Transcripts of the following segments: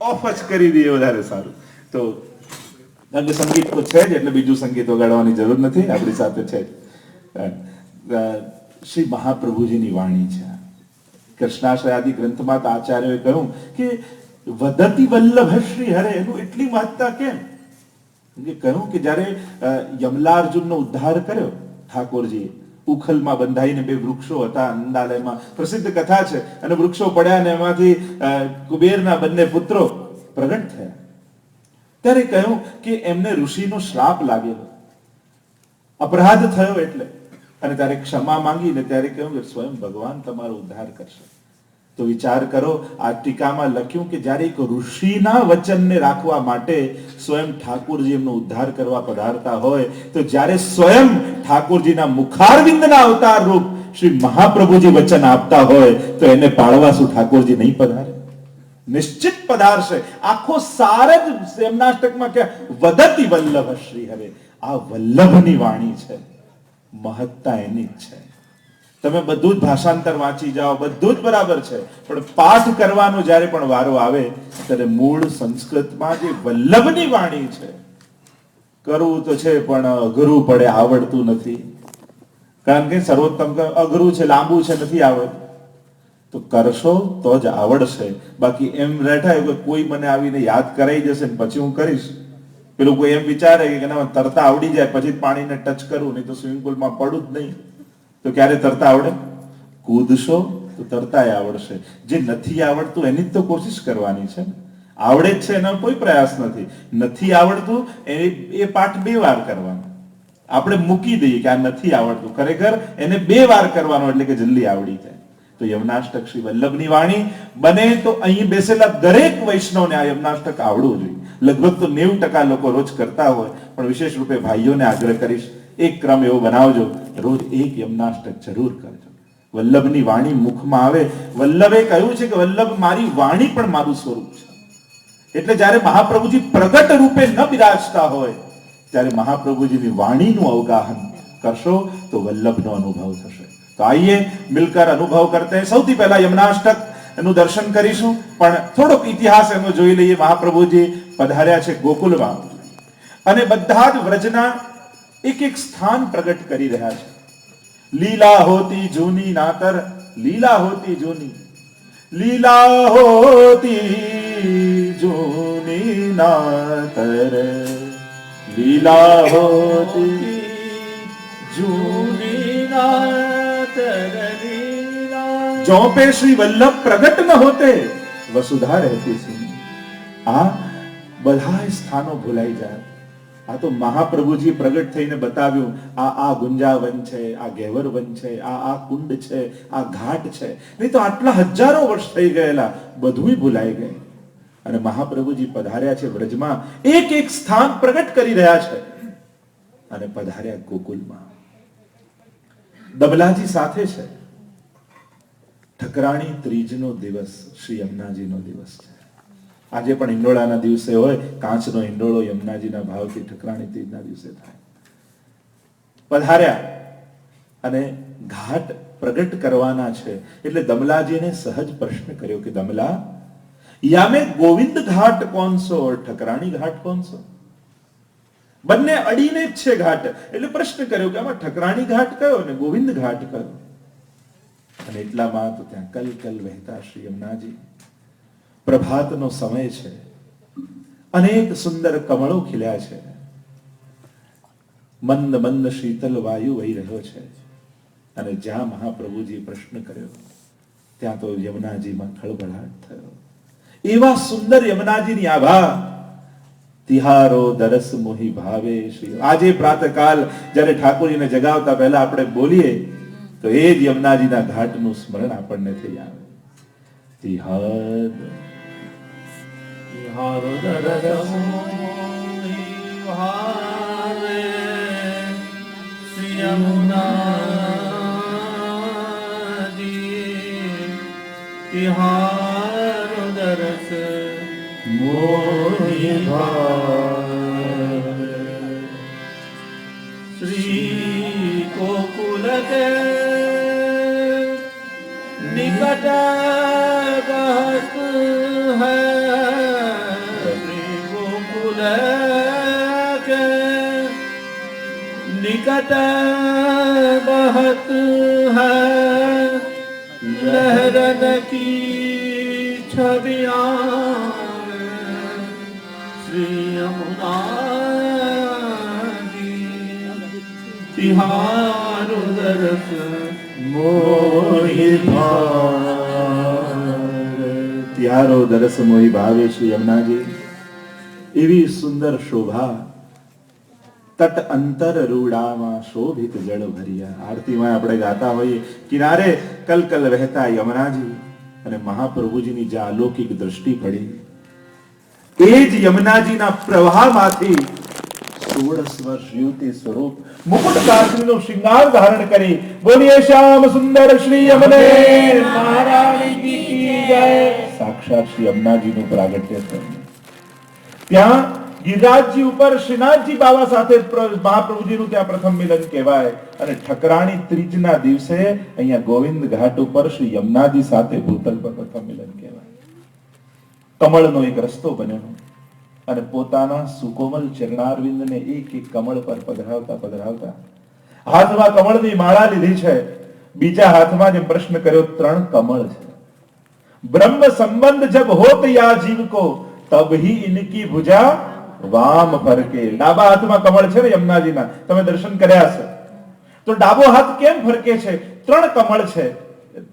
Of જ કરી દઈએ વધારે સારું. તો કારણ કે સંગીત તો છે જ, એટલે બીજું સંગીત વગાડવાની જરૂર નથી, આપણી સાથે છે જ. શ્રી મહાપ્રભુજીની વાણી છે. કૃષ્ણાશ્રય આદિ ગ્રંથમાં તો આચાર્યોએ કહ્યું કે વદતિ વલ્લભ શ્રી હરે, એનું એટલી મહત્તા કેમ? કહ્યું કે જ્યારે યમલાર્જુનનો ઉદ્ધાર કર્યો ઠાકોરજીએ, ઉખલમાં બંધાઈને બે વૃક્ષો હતા અંદાલયમાં, પ્રસિદ્ધ કથા છે, અને વૃક્ષો પડ્યા ને એમાંથી કુબેરના બંને પુત્રો પ્રગટ થયા. ત્યારે કહ્યું કે એમને ઋષિનો શ્રાપ લાગેલો, અપરાધ થયો એટલે, અને ત્યારે ક્ષમા માંગીને ત્યારે કહ્યું કે સ્વયં ભગવાન તમારો ઉદ્ધાર કરશે. તો વિચાર કરો, આ ટીકામાં લખ્યું કે જ્યારે એક ઋષિના વચનને રાખવા માટે સ્વયં ઠાકોરજી એમનો ઉદ્ધાર કરવા પધારતા હોય, તો જ્યારે સ્વયં ઠાકોરજીના મુખારવિંદના અવતાર રૂપ શ્રી મહાપ્રભુજી વચન આપતા હોય, તો એને પાળવા શું ઠાકોરજી નહીં પધારે? નિશ્ચિત પધારશે. આખો સાર જ એમનાષ્ટકમાં કે વદતિ વલ્લભ શ્રી હરે, આ વલ્લભની વાણી છે, મહત્તા એની જ છે. તમે બધું જ ભાષાંતર વાંચી જાઓ, બધું જ બરાબર છે, પણ પાઠ કરવાનો જ્યારે પણ વારો આવે ત્યારે મૂળ સંસ્કૃતમાં જે વલ્લભની વાણી છે, કરવું તો છે પણ અઘરું પડે, આવડતું નથી. કારણ કે સર્વોત્તમ અઘરું છે, લાંબુ છે, નથી આવડતું. તો કરશો તો જ આવડશે. બાકી એમ બેઠા કોઈ મને આવીને યાદ કરાવી દેશે ને પછી હું કરીશ, પેલું કોઈ એમ વિચારે કે ના તરતા આવડી જાય પછી પાણીને ટચ કરું, નહીં તો સ્વિમિંગ પુલમાં પડું જ નહીં. તો ક્યારે તરતા આવડે? કૂદશો તો તરતાય આવડશે. જે નથી આવડતું એની જ તો કોશિશ કરવાની છે. આવડે જ છે એનો કોઈ પ્રયાસ નથી. નથી આવડતું એ પાઠ 2 વાર કરવાનો. આપણે મૂકી દઈએ કે આ નથી આવડતું, ખરેખર એને 2 વાર કરવાનો, એટલે કે જલ્દી આવડી જાય. તો યમનાષ્ટક શ્રી વલ્લભની વાણી બને તો અહીં બેસેલા દરેક વૈષ્ણવને આ યમનાષ્ટક આવડવું જોઈએ. લગભગ તો 90% લોકો રોજ કરતા હોય, પણ વિશેષ રૂપે ભાઈઓને આગ્રહ કરીશ, એક ક્રમ એવો બનાવજો, રોજ એક યમનાષ્ટક જરૂર કરજો. વલ્લભની વાણી મુખમાં આવે. વલ્લભે કહ્યું છે કે વલ્લભ મારી વાણી પણ મારું સ્વરૂપ છે. એટલે જ્યારે મહાપ્રભુજી પ્રગટ રૂપે ન બિરાજતા હોય, ત્યારે મહાપ્રભુજીની વાણીનું અવગાહન કરશો તો વલ્લભનો અનુભવ થશે. તો આઈએ મિલકર અનુભવ કરતે. સૌથી પહેલા યમનાષ્ટક એનું દર્શન કરીશું, પણ થોડોક ઇતિહાસ એનો જોઈ લઈએ. મહાપ્રભુજી પધાર્યા છે ગોકુલમાં, અને બધા જ વ્રજના એક એક સ્થાન પ્રગટ કરી રહ્યા છે. લીલા હોતી જૂની નાતર, લીલા હોતી જૂની, લીલા હોતી જૂની નાતર, લીલા હોતી જૂની नातर लीला, जो पे श्री वल्लभ प्रगट न होते वसुधा रहती सुनी. આ બધા સ્થાનો ભૂલાઈ જાય. આ તો મહાપ્રભુજી પ્રગટ થઈને બતાવ્યું, આ ગુંજાવન છે, આ ગેવરવન છે, આ કુંડ છે, આ ઘાટ છે. નહીં તો આટલા હજારો વર્ષ થઈ ગયેલા, બધું ભૂલાઈ ગયું. અને મહાપ્રભુજી પધાર્યા છે વ્રજમાં, એક એક સ્થાન પ્રગટ કરી રહ્યા છે, અને પધાર્યા ગોકુલમાં. દબલાજી સાથે છે. ઠકરાણી ત્રીજનો દિવસ શ્રી યમુનાજીનો દિવસ છે. આજે પણ હિંડોળાના દિવસે હોય, કાચનો હિંડોળો યમુનાજીના ભાવથી ઠકરાણી ત્રીજના દિવસે થાય. પધાર્યા અને ઘાટ પ્રગટ કરવાના છે. એટલે દમલાજીને સહજ પ્રશ્ન કર્યો કે દમલા, યામે ગોવિંદ ઘાટ કોનસો और ઠકરાણી ઘાટ કોનસો? બંને અડીને જ છે ઘાટ. એટલે પ્રશ્ન કર્યો કે આમાં ઠકરાણી ઘાટ કયો અને ગોવિંદ ઘાટ કયો? અને એટલામાં તો ત્યાં કલકલ વહેતા શ્રી યમુનાજી. પ્રભાતનો સમય છે, અનેક સુંદર કમળો ખીલ્યા છે, મંદ મંદ શીતલ વાયુ વહી રહ્યો છે. અને જ્યાં મહાપ્રભુજી પ્રશ્ન કર્યો, ત્યાં તો યમુનાજીમાં ખળભળાટ થયો. એવા સુંદર યમુનાજીની આભા, તિહારો દરસ મોહી ભાવે શ્રી. આજે પ્રાતકાલ જ્યારે ઠાકોરજીને જગાવતા પહેલા આપણે બોલીએ તો એ જ યમુનાજીના ઘાટનું સ્મરણ આપણને થઈ આવે. તિહાર તિહારો દરસ મોહી ભાવે શ્રી યમુનાજી, તિહારો દરસ મોહી ભાવે શ્રી ગોકુલ કે નિકટ બહત હૈ निकट बहत है लहरन की छवियां श्री यमुना जी तिहारो दरस मोहि भावे। તિહારો દરસ મોહી ભાવે શ્રી યમુનાજી, એવી સુંદર શોભા તટ અંતર રૂડામાં શોભિત જળ ભર્યા. આરતીમાં આપણે ગાતા હોઈએ, કિનારે કલકલ વહેતા યમુનાજી અને મહાપ્રભુજીની જ્યાં અલૌકિક દ્રષ્ટિ પડી, એ જ યમુનાજીના પ્રવાહમાંથી 16 વર્ષ યુવતી સ્વરૂપ મુકુટ કાંચનીનો શૃંગાર ધારણ કરી બોલીએ શ્યામ સુંદર શ્રી યમને મહારાણી કી જય. સાક્ષાત શ્રી યમુનાજીનું પ્રાગટ્ય થયું. ત્યાં ગિરિરાજજી ઉપર શ્રીનાથજી બાવા સાથે મહાપ્રભુજીનું ત્યાં પ્રથમ મિલન કહેવાય. અને ઠકરાણી ત્રીજના દિવસે અહીંયા ગોવિંદ ઘાટ ઉપર શ્રી યમુનાજી સાથે ભૂતલ પર પ્રથમ મિલન કહેવાય. કમળનો એક રસ્તો બન્યો અને પોતાના સુકોમલ ચરણારવિંદને એક એક કમળ પર પધરાવતા પધરાવતા હાથમાં કમળની માળા લીધી છે. બીજા હાથમાં જે પ્રશ્ન કર્યો, 3 કમળ છે. બ્રહ્મ સંબંધ જબ હોત યા જીવ કો તબ ही इनकी भुजा वाम फरके. ડાબા હાથમાં કમળ છે ને યમુનાજીના, તમે દર્શન કર્યા છે. તો ડાબો હાથ કેમ ફરકે છે? 3 કમળ છે.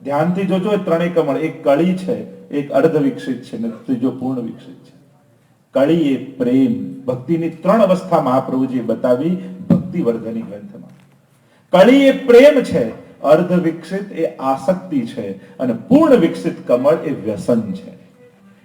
ધ્યાનથી જોજો, એ 3 કમળ, એક કળી છે, એક અર્ધ વિકસિત છે ને ત્રીજો પૂર્ણ વિકસિત છે. કળી એ પ્રેમ, ભક્તિની 3 અવસ્થા મહાપ્રભુજીએ બતાવી ભક્તિવર્ધની ગ્રંથમાં. કળી એ પ્રેમ છે, અર્ધ વિકસિત એ આસક્તિ છે અને પૂર્ણ વિકસિત કમળ એ વ્યસન છે.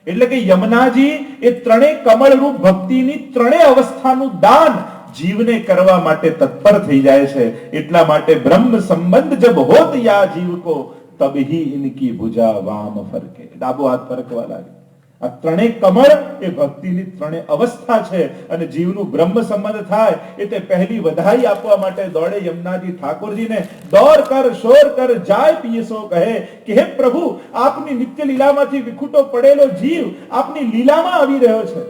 એટલે કે યમુનાજી એ 3 કમળ રૂપ ભક્તિની 3 અવસ્થાનું દાન જીવને કરવા માટે તત્પર થઈ જાય છે. એટલા માટે બ્રહ્મ સંબંધ જબ હોત યા જીવ કો તબ ही इनकी भुजा वाम फरके. ડાબો હાથ ફરકવા લાગે. આ 3 કમળ એ ભક્તિની 3 અવસ્થા છે. અને જીવનું બ્રહ્મ સંબંધ થાય એટલે પહેલી વધાઈ આપવા માટે દોડે યમુનાજી ઠાકોરજીને. દોર કર શોર કર જાય પિયસો કહે કે હે પ્રભુ, આપની નિત્ય લીલામાંથી વિખૂટો પડેલો જીવ આપની લીલામાં આવી રહ્યો છે.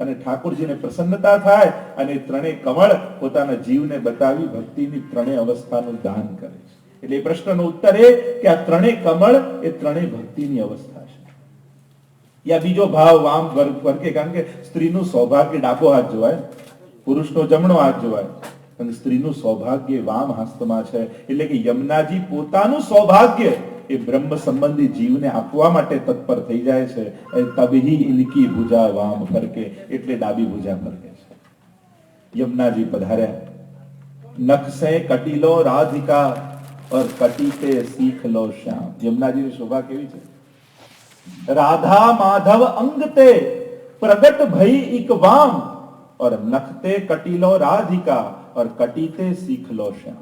અને ઠાકોરજીને પ્રસન્નતા થાય અને 3 કમળ પોતાના જીવને બતાવી ભક્તિની 3 અવસ્થાનું દાન કરે છે. એટલે એ પ્રશ્નનો ઉત્તર એ કે આ 3 કમળ એ 3 ભક્તિની અવસ્થા છે. યા બીજો ભાવ વામ ફરકે, કારણ કે સ્ત્રીનું સૌભાગ્ય ડાબો હાથ જોવાય, પુરુષનો જમણો હાથ જોવાય, અને સ્ત્રીનું સૌભાગ્ય વામ હસ્તમાં છે. એટલે કે યમુનાજી પોતાનું સૌભાગ્ય એ બ્રહ્મ સંબંધી જીવને આપવા માટે તત્પર થઈ જાય છે. તબહી ઇનકી ભુજા વામ ફરકે, એટલે ડાબી ભુજા ફરકે છે. યમુનાજી પધાર્યા. નખ સે કટી લો રાધિકા और कटी पे सीख लो श्याम. यमुनाजीની શોભા કેવી છે? राधा माधव अंगते प्रगट भई इक वाम और नखते कटीलो राधिका और कटीते सीख लो श्याम.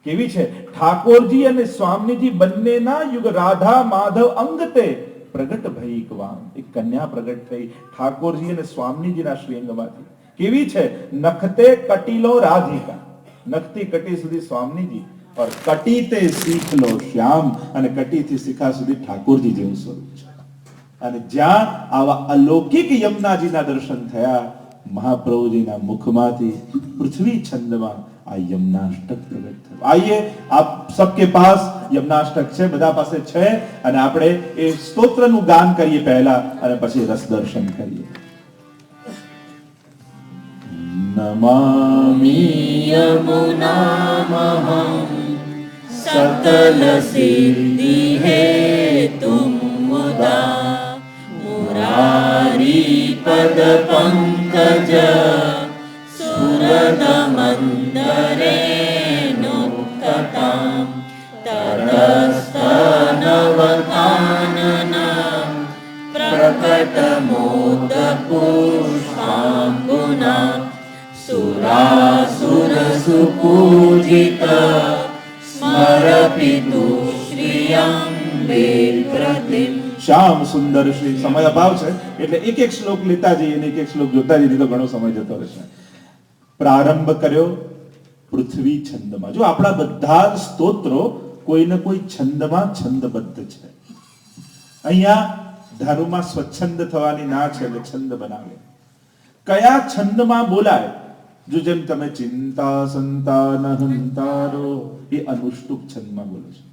કેવી છે? ઠાકોરજી અને સ્વામીજી બંનેના યુગ રાધા માધવ અંગતે પ્રગટ ભઈ ઇક વામ. એક કન્યા પ્રગટ થઈ ઠાકોરજી અને સ્વામીજીના શ્રીઅંગમાંથી. કેવી છે? નખતે કટીલો રાધિકા, નખથી કટી સુધી સ્વામીજી, और कटीते सीख लो श्याम, અને કટીથી શિખા સુધી ઠાકોરજી જેવું સ્વરૂપ છે. અને જ્યાં આવા અલૌકિક યમુનાજીના દર્શન થયા, મહાપ્રભુજીના મુખમાંથી પૃથ્વી છંદમાં આ યમુનાષ્ટક પ્રગટ થયું. આઈએ આપ સબકે પાસ યમુનાષ્ટક છે, બધા પાસે છે, અને આપણે એ સ્તોત્રનું ગાન કરીએ પહેલા અને પછી રસ દર્શન કરીએ. નમામિ यमुनामहं सकल सिद्धि हेतुं मुदा मुरारी पद पंकज सुरद मंदरेणुक्तां ततस्तनवतानन प्रकट मोद पुष्पांगुना सुरासुर सुपूजित स्मरपितु श्रियंबे प्रतिम. શ્યામ સુંદર શ્રી. સમય અભાવ છે એટલે એક એક શ્લોક લેતા જઈએ અને એક એક શ્લોક જોતા જઈએ, તો ઘણો સમય જતો રહેશે. પ્રારંભ કર્યો પૃથ્વી છંદમાં. જો આપણા બધા જ સ્તોત્રો કોઈ ને કોઈ છંદમાં છંદબદ્ધ છે. અહીંયા ધર્મમાં સ્વચ્છંદ થવાની ના છે એટલે છંદ બનાવે. કયા છંદમાં બોલાય જો જેમ તમે ચિંતા સંતાન હંતારો એ અનુષ્ટુપ છંદમાં બોલો છો.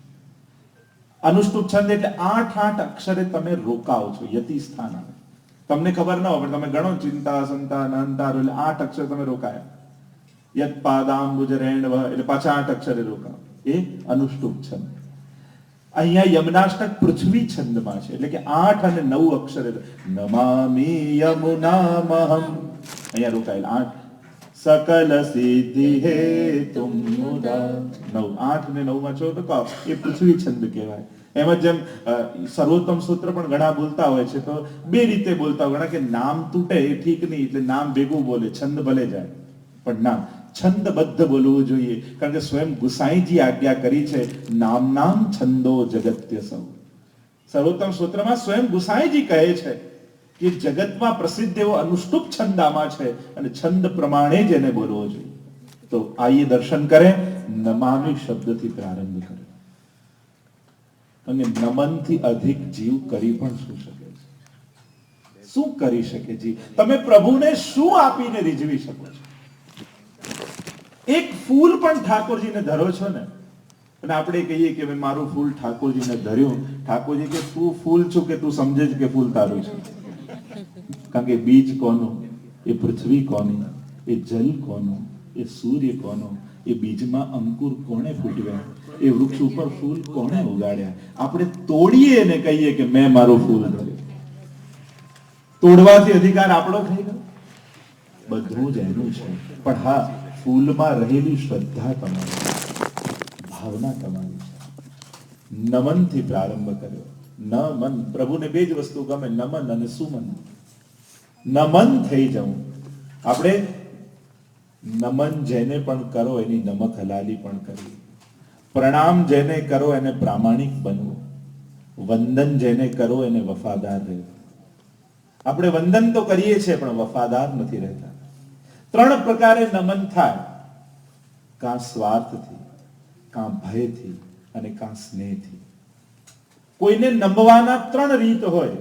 અનુષ્ટુપ છંદ એટલે 8 અક્ષરે તમે રોકાઓ છો, યતિ સ્થાન આવે. તમને ખબર ન હોય પણ તમે ગણો ચિંતા સંતાન હંતારો એટલે 8 અક્ષર તમે રોકાયા. યત પાદાંબુજ રેણવ એટલે પાછા 8 અક્ષરે રોકાઓ, એ અનુષ્ટુપ છંદ. અહીંયા યમનાષ્ટક પૃથ્વી છંદમાં છે એટલે કે 8 અને 9 અક્ષરે નમામિ યમુનામહમ અહીંયા રોકાયેલ 8 સકલ સિદ્ધિ હે તુમ મુદા 9 8 અને 9 માં છો તો એ પૃથ્વી છંદ કહેવાય. એમ જ જેમ સર્વોત્તમ સૂત્ર પણ ઘણા બોલતા હોય છે તો બે રીતે બોલતા હોય ઘણા કે નામ તૂટે એ ઠીક નહીં એટલે નામ ભેગું બોલે, છંદ ભલે જાય પણ નામ છંદબદ્ધ બોલવું જોઈએ. કારણ કે સ્વયં ગુસાઈજી આજ્ઞા કરી છે નામ નામ છંદો જગત્ય સૌ. સર્વોત્તમ સૂત્રમાં સ્વયં ગુસાઈજી કહે છે કે જગતમાં પ્રસિદ્ધ એવો અનુષ્ટુપ છંદ આમાં છે અને છંદ પ્રમાણે જ એને બોલવો જોઈએ. તો આઈએ દર્શન કરે, નમામિ શબ્દથી પ્રારંભ કરે. અને નમનથી અધિક જીવ કરી પણ શું શકે છે? શું કરી શકે જીવ? તમે પ્રભુને શું આપીને રીઝવી શકો છો? એક ફૂલ પણ ઠાકોરજીને ધરો છો ને, અને આપણે કહીએ કે મારું ફૂલ ઠાકોરજીને ધર્યું, ઠાકોરજી કે તું ફૂલ છું કે તું સમજે છે કે ફૂલ તારું છે? કારણ કે બીજ કોનું? એ પૃથ્વી કોની? એ જલ કોનું? એ સૂર્ય કોનો? એ બીજમાં અંકુર કોણે ફૂટ્યા? એ વૃક્ષ ઉપર ફૂલ કોણે ઉગાડ્યા? આપણે તોડીએ ને કહીએ કે મેં મારું ફૂલ ધર્યું. તોડવાથી અધિકાર આપણો થઈ ગયો? બધું જ એનું છે. પણ હા, ફૂલમાં રહેલી શ્રદ્ધા તમારી, ભાવના તમારી છે. નમનથી પ્રારંભ કર્યો. નમન, પ્રભુને બે જ વસ્તુ ગમે, નમન અને સુમન. નમન થઈ જવું. આપણે નમન જેને પણ કરો એની નમક હલાલી પણ કરવી. પ્રણામ જેને કરો એને પ્રામાણિક બનવું. વંદન જેને કરો એને વફાદાર રહેવું. આપણે વંદન તો કરીએ છીએ પણ વફાદાર નથી રહેતા. 3 પ્રકારે નમન થાય, કાં સ્વાર્થથી, કાં ભયથી અને કાં સ્નેહથી. કોઈને નમવાના 3 રીત હોય,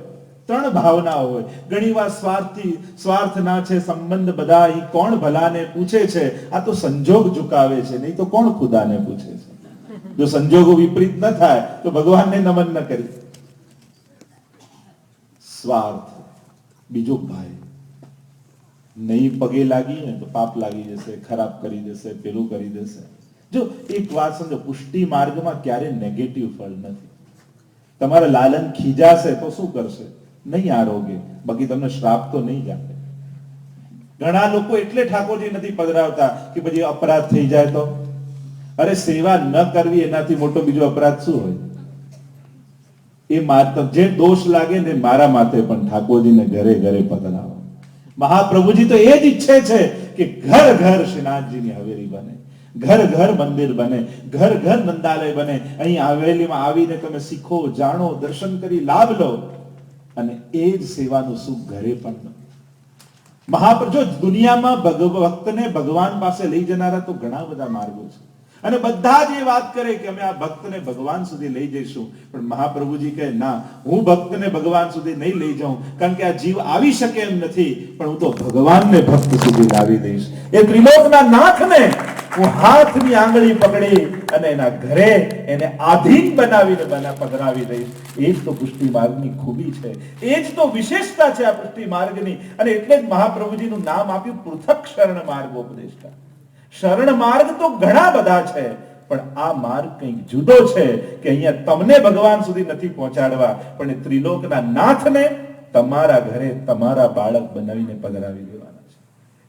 3 ભાવનાઓ હોય. ઘણીવાર સ્વાર્થથી, સ્વાર્થના છે સંબંધ બધા, અહીં કોણ ભલાને પૂછે છે? આ તો સંજોગ ઝુકાવે છે, નહીં તો કોણ ખુદાને પૂછે છે? જો સંજોગો વિપરીત ન થાય તો ભગવાનને નમન ન કરી. સ્વાર્થ. બીજો ભય. નહીં પગે લાગીએ તો પાપ લાગી જશે, ખરાબ કરી દેશે, પેલું કરી દેશે. જો એક વાત સમજો, પુષ્ટિ માર્ગમાં ક્યારે નેગેટિવ ફળ નથી. તમારા લાલન ખીજાશે તો શું કરશે? નહીં આરોગે, બાકી તમને શ્રાપ તો નહીં આપે. ઘણા લોકો એટલે ઠાકોરજી નથી પધરાવતા કે પછી અપરાધ થઈ જાય તો. અરે સેવા ન કરવી એનાથી મોટો બીજો અપરાધ શું હોય? એ માત્ર જે દોષ લાગે ને મારા માથે પણ ઠાકોરજીને ઘરે ઘરે પધરાવો. મહાપ્રભુજી તો એ જ ઈચ્છે છે કે ઘર ઘર શ્રીનાથજીની હવેલી બને, ઘર ઘર મંદિર બને, ઘર ઘર નંદાલય બને. અહીં હવેલીમાં આવીને તમે શીખો, જાણો, દર્શન કરી લાભ લો અને એ જ સેવાનું સુખ ઘરે પણ લો. મહાપ્રભુ, જો દુનિયામાં ભક્તને ભગવાન પાસે લઈ જનારા તો ઘણા બધા માર્ગો છે અને બધા જ એ વાત કરે કે અમે આ ભક્તને ભગવાન સુધી લઈ જઈશું. પણ મહાપ્રભુજી કહે ના, હું ભક્તને ભગવાન સુધી નહીં લઈ જાઉં, કારણ કે આ જીવ આવી શકે એમ નથી, પણ હું તો ભગવાનને ભક્ત સુધી લાવી દઈશ. એ ત્રિલોકના નાથને હું હાથની આંગળી પકડી અને એના ઘરે એને આધીન બનાવીને પધરાવી દઈશ. એ જ તો પુષ્ટિ માર્ગની ખૂબી છે, એ જ તો વિશેષતા છે આ પુષ્ટિ માર્ગની. અને એટલે જ મહાપ્રભુજીનું નામ આપ્યું પૃથક શરણ માર્ગોપદેષ્ટા. શરણ માર્ગ તો ઘણા બધા છે, પણ આ માર્ગ કંઈક જુદો છે કે અહીંયા તમને ભગવાન સુધી નથી પહોંચાડવા, પણ એ ત્રિલોકના નાથને તમારા ઘરે તમારા બાળક બનાવીને પધરાવી દેવાના છે.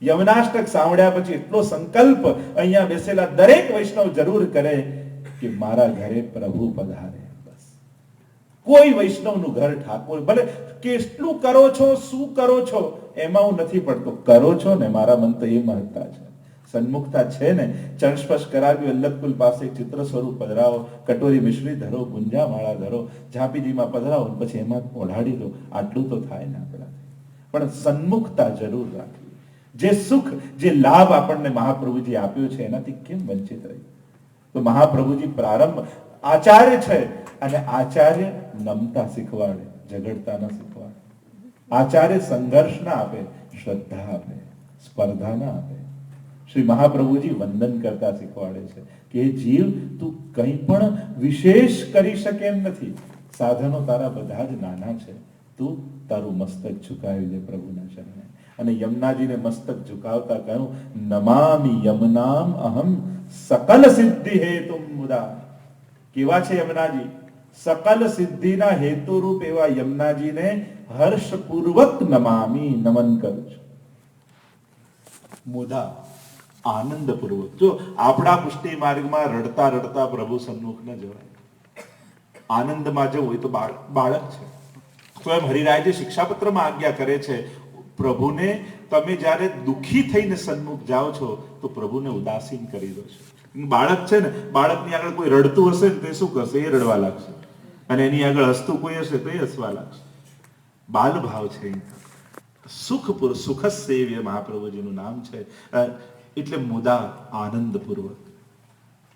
યમનાષ્ટક સાંભળ્યા પછી એટલો સંકલ્પ અહીંયા બેસેલા દરેક વૈષ્ણવ જરૂર કરે કે મારા ઘરે પ્રભુ પધારે. બસ કોઈ વૈષ્ણવનું ઘર ઠાકોર, ભલે કેટલું કરો છો, શું કરો છો એમાં હું નથી પડતો, કરો છો ને મારા મન તો એ મહત્તા છે. સન્મુખતા છે ને, ચરણસ્પર્શ કરાવી, વલ્લભકુલ પાસે ચિત્ર સ્વરૂપ પધરાવો, કટોરી મિશ્રી ધરો, ગુંજા માળા ધરો, ઝાંપીજીમાં પધરાવો, પછી એમાં ઓઢાડી દો. આટલું તો થાય ને આપણાથી, પણ સન્મુખતા જરૂર રાખવી. જે સુખ, જે લાભ આપણને મહાપ્રભુજી આપ્યો છે એનાથી કેમ વંચિત રહી? તો મહાપ્રભુજી પ્રારંભ આચાર્ય છે અને આચાર્ય નમતા શીખવાડે, ઝઘડતા ન શીખવાડે. આચાર્ય સંઘર્ષ ના આપે, શ્રદ્ધા આપે, સ્પર્ધા ના આપે. શ્રી મહાપ્રભુજી વંદન કરતા શીખવાડે છે કે હે જીવ, તું કંઈ પણ વિશેષ કરી શકે એમ નથી. સાધનો તારા બધા જ નાના છે. તું તારું મસ્તક ઝુકાવી દે પ્રભુના શરણે. અને યમુનાજીને મસ્તક ઝુકાવતા કહ્યું, નમામિ યમુનામ અહમ સકલ સિદ્ધિ હેતુમ મુદા. કેવા છે યમુનાજી? સકલ સિદ્ધિના હેતુરૂપ એવા યમુનાજીને હર્ષપૂર્વક નમામી, નમન કરું છું. મુદા, આનંદપૂર્વક. જો આપણા પુષ્ટિ માર્ગમાં રડતા રડતા પ્રભુ સન્મુખ ન જવાય. આનંદમાં જવું હોય તો બાળક છે. સ્વયં હરિરાયજી શિક્ષાપત્રમાં આજ્ઞા કરે છે, પ્રભુને તમે જ્યારે દુઃખી થઈને સન્મુખ જાઓ છો તો પ્રભુને ઉદાસીન કરી દો છો. બાળક છે ને, બાળકની આગળ કોઈ રડતું હશે ને તે શું કરશે? એ રડવા લાગશે. અને એની આગળ હસતું કોઈ હશે તો એ હસવા લાગશે. બાલ ભાવ છે. સુખપુર, સુખ સેવ્ય મહાપ્રભુજીનું નામ છે. એટલે મુદા, આનંદપૂર્વક.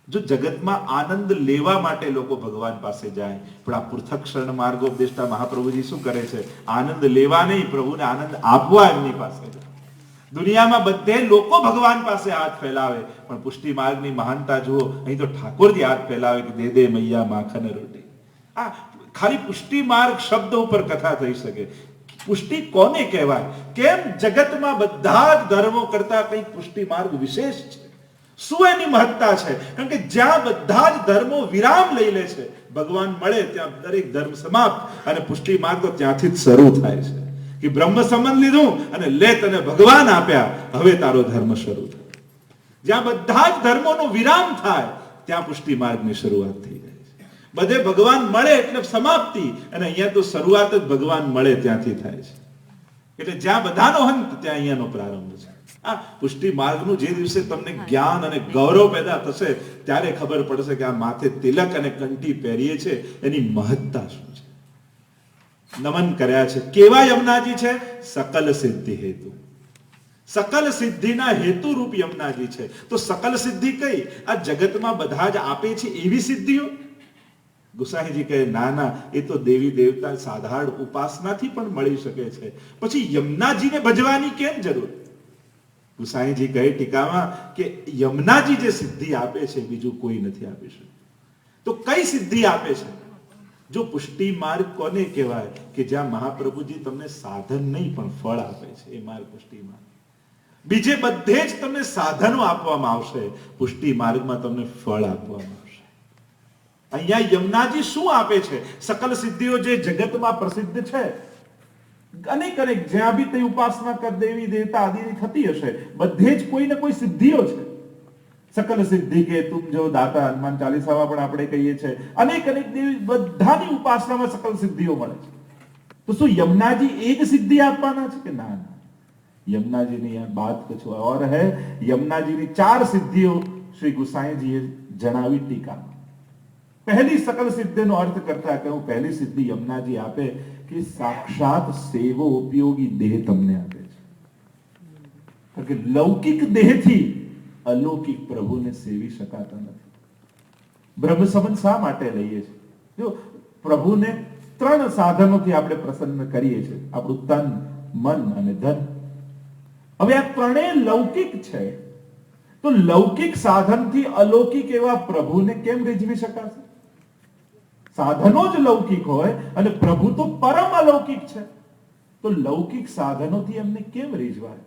જો જગતમાં આનંદ લેવા માટે લોકો ભગવાન પાસે જાય, પણ આ પૃથક શરણ માર્ગોપદેષ્ટા મહાપ્રભુજી શું કરે છે? આનંદ લેવા નહીં, પ્રભુને આનંદ આપવા એમની પાસે જાય. દુનિયામાં બધે લોકો ભગવાન પાસે હાથ ફેલાવે, પણ પુષ્ટિ માર્ગની મહાનતા જુઓ. અહીં તો ઠાકોરજી હાથ ફેલાવે કે દે દે મૈયા માખન રોટી. આ ખાલી પુષ્ટિ માર્ગ શબ્દ ઉપર કથા થઈ શકે. પુષ્ટિ કોને કહેવાય? કેમ જગતમાં બધા જ ધર્મો કરતા કંઈક પુષ્ટિ માર્ગ વિશેષ છે? શું એની મહત્તા છે? કારણ કે જ્યાં બધા જ ધર્મો વિરામ લઈ લે છે, ભગવાન મળે ત્યાં દરેક ધર્મ સમાપ્ત, અને પુષ્ટિ માર્ગ તો ત્યાંથી જ શરૂ થાય છે કે બ્રહ્મ સંબંધ લીધું અને લે તને ભગવાન આપ્યા, હવે તારો ધર્મ શરૂ થાય. જ્યાં બધા જ ધર્મોનો વિરામ થાય ત્યાં પુષ્ટિ માર્ગની શરૂઆત થઈ જાય છે. બધે ભગવાન મળે એટલે સમાપ્તિ, અને અહીંયા તો શરૂઆત જ ભગવાન મળે ત્યાંથી થાય છે. એટલે જ્યાં બધાનો અંત ત્યાં અહીંયાનો પ્રારંભ છે. આ પુષ્ટિ માર્ગનું જે દિવસે તમને જ્ઞાન અને ગૌરવ પેદા થશે ત્યારે ખબર પડશે કે આ માથે તિલક અને કંઠી પહેરીએ છે એની મહત્તા શું છે. નમન કર્યા છે. કેવા યમુનાજી છે? સકલ સિદ્ધિ હેતુ. સકલ સિદ્ધિના હેતુરૂપ યમુનાજી છે. તો સકલ સિદ્ધિ કઈ? આ જગતમાં બધા જ આપે છે એવી સિદ્ધિઓ? ગુસાઈજી કહે ના ના, એ તો દેવી દેવતા સાધારણ ઉપાસનાથી પણ મળી શકે છે. પછી યમુનાજીને ભજવાની કેમ જરૂર? ગુસાઈજી કહે ટીકામાં કે યમુનાજી જે સિદ્ધિ આપે છે બીજું કોઈ નથી આપી શકતું. તો કઈ સિદ્ધિ આપે છે? જો પુષ્ટિ માર્ગ કોને કહેવાય? કે જ્યાં મહાપ્રભુજી તમને સાધન નહીં પણ ફળ આપે છે, એ માર્ગ પુષ્ટિ માર્ગ. બીજે બધે જ તમને સાધનો આપવામાં આવશે, પુષ્ટિ માર્ગમાં તમને ફળ આપવામાં આવશે. અહીંયા યમુનાજી શું આપે છે? સકલ સિદ્ધિઓ જે જગતમાં પ્રસિદ્ધ છે, અનેક અનેક જ્યાં બી તે ઉપાસના કર દેવી દેવતા આદિની થતી હશે, બધે જ કોઈ ને કોઈ સિદ્ધિઓ છે. સકલ સિદ્ધિ કે તુમ જો દાતા, હનુમાન ચાલીસામાં પણ આપણે કહીએ છીએ. અનેક અનેક દેવી બધાની ઉપાસનામાં સકલ સિદ્ધિઓ મળે છે. તો શું યમુનાજી એક સિદ્ધિ આપવાના છે કે ના? यमुनाजी यहाँ बात कुछ और है. यमुनाजी की 4 सिद्धियों श्री गुसाई जी जनावी टीका. पहली सकल सिद्धि नो अर्थ करता कहूं, पहली सिद्धि यमुनाजी आपे कि साक्षात सेवो उपयोगी देह तमने आपे छे. કારણ કે લૌકિક દેહથી અલૌકિક પ્રભુને સેવી શકાતા નથી. બ્રહ્મ સંબંધ શા માટે લઈએ છીએ? જો પ્રભુને 3 સાધનોથી આપણે પ્રસન્ન કરીએ છીએ, આપણું તન, મન અને ધન. હવે આ ત્રણેય લૌકિક છે, તો લૌકિક સાધનથી અલૌકિક એવા પ્રભુને કેમ રીઝવી શકાશે? સાધનો જ લૌકિક હોય અને પ્રભુ તો પરમ અલૌકિક છે, તો લૌકિક સાધનોથી એમને કેમ રીઝવાય?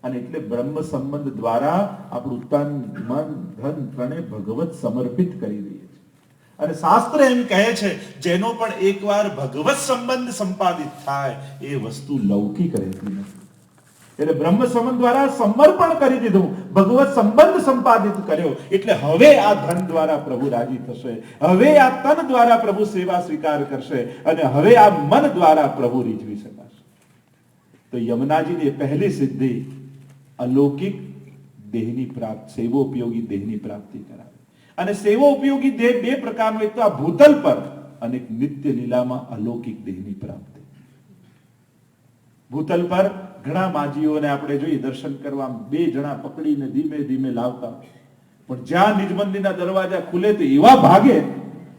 અને એટલે બ્રહ્મ સંબંધ દ્વારા આપણું તન, મન, ધન ત્રણે ભગવત સમર્પિત કરી દઈએ છીએ. અને શાસ્ત્ર એમ કહે છે, જેનો પણ એકવાર ભગવત સંબંધ સંપાદિત થાય એ વસ્તુ લૌકિક રહેતી નથી. એટલે બ્રહ્મ સંબંધ દ્વારા સમર્પણ કરી દીધું, ભગવત સંબંધ સંપાદિત કર્યો, એટલે હવે આ ધન દ્વારા પ્રભુ રાજી થશે, હવે આ તન દ્વારા પ્રભુ સેવા સ્વીકાર કરશે, અને હવે આ મન દ્વારા પ્રભુ રીઝવી શકાશે. તો યમુનાજીની પહેલી સિદ્ધિ અલૌકિક દેહની પ્રાપ્તિ, સેવોપયોગી દેહની પ્રાપ્તિ કરાવે. અને સેવોપયોગી દેહ 2 પ્રકારનો, એક તો આ ભૂતલ પર અને એક નિત્ય લીલામાં અલૌકિક દેહની પ્રાપ્તિ. ભૂતલ પર ઘણા માજીઓને આપણે જોઈએ દર્શન કરવા 2 જણા પકડીને ધીમે ધીમે લાવતા, પણ જ્યાં નિજ મંદિરના દરવાજા ખુલે તો એવા ભાગે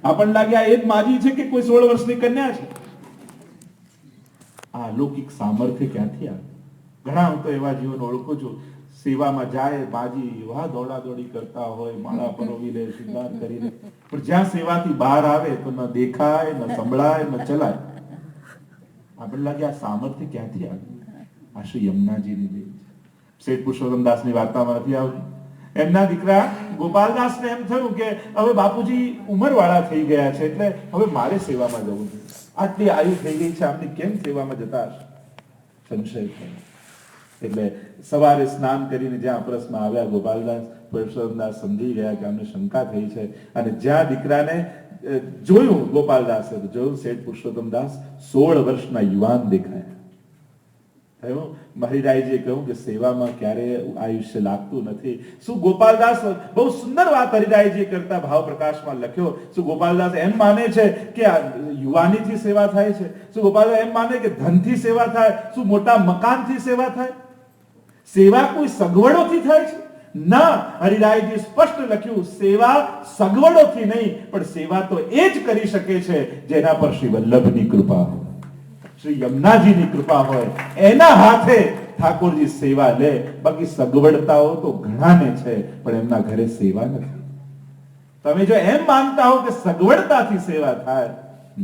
આપણને લાગે આ એ જ માજી છે કે કોઈ 16 વર્ષની કન્યા છે. આ અલૌકિક સામર્થ્ય ક્યાંથી આવે? ઘણા હું તો એવા જીવોને ઓળખું છું, સેવામાં જાય માજી વાહ દોડાદોડી કરતા હોય, માળા પરોવી લે, શૃંગાર કરી લે, પણ જ્યાં સેવાથી બહાર આવે તો ન દેખાય, ન સંભળાય, ન ચલાય. આપણે લાગે આ સામર્થ્ય ક્યાંથી આવ્યું? આ શ્રી યમુનાજીની દેન છે. શેઠ પુરુષોત્તમદાસની વાર્તામાં નથી આવતું? એમના દીકરા ગોપાલદાસને એમ થયું કે હવે બાપુજી ઉંમરવાળા થઈ ગયા છે, એટલે હવે મારે સેવામાં જવું છે. આટલી આયુ થઈ ગઈ છે, આમની કેમ સેવામાં જતા હશે? સંશય થયો. એટલે સવારે સ્નાન કરીને જ્યાં અપરસમાં આવ્યા ગોપાલદાસ, પુરુષોત્તમદાસ સમજી ગયા કે અમને શંકા થઈ છે, અને જ્યાં દીકરાને જોયું ગોપાલદાસે, જોયું શેઠ પુરુષોત્તમદાસ 16 વર્ષના યુવાન દેખાયા. થયું મહારીરાયજીએ કહ્યું કે સેવામાં ક્યારે આયુષ્ય લાગતું નથી. શું ગોપાલદાસ, બહુ સુંદર વાત હરિરાયજીએ કરતા ભાવ પ્રકાશમાં લખ્યો. શું ગોપાલદાસ એમ માને છે કે યુવાનીથી સેવા થાય છે? શું ગોપાલદાસ એમ માને કે ધનથી સેવા થાય? શું મોટા મકાનથી સેવા થાય? સેવા કોઈ સગવડોથી થાય છે? ના, હરિરાયજી સ્પષ્ટ લખ્યું, સેવા સગવડોથી નહીં, પણ સેવા તો એ જ કરી શકે છે જેના પર શ્રી વલ્લભની કૃપા હોય, શ્રી યમુનાજીની કૃપા હોય. એના હાથે ઠાકોરજી સેવા લે. બાકી સગવડતાઓ તો ઘણાને છે, પણ એમના ઘરે સેવા નથી. તમે જો એમ માનતા હો કે સગવડતાથી સેવા થાય,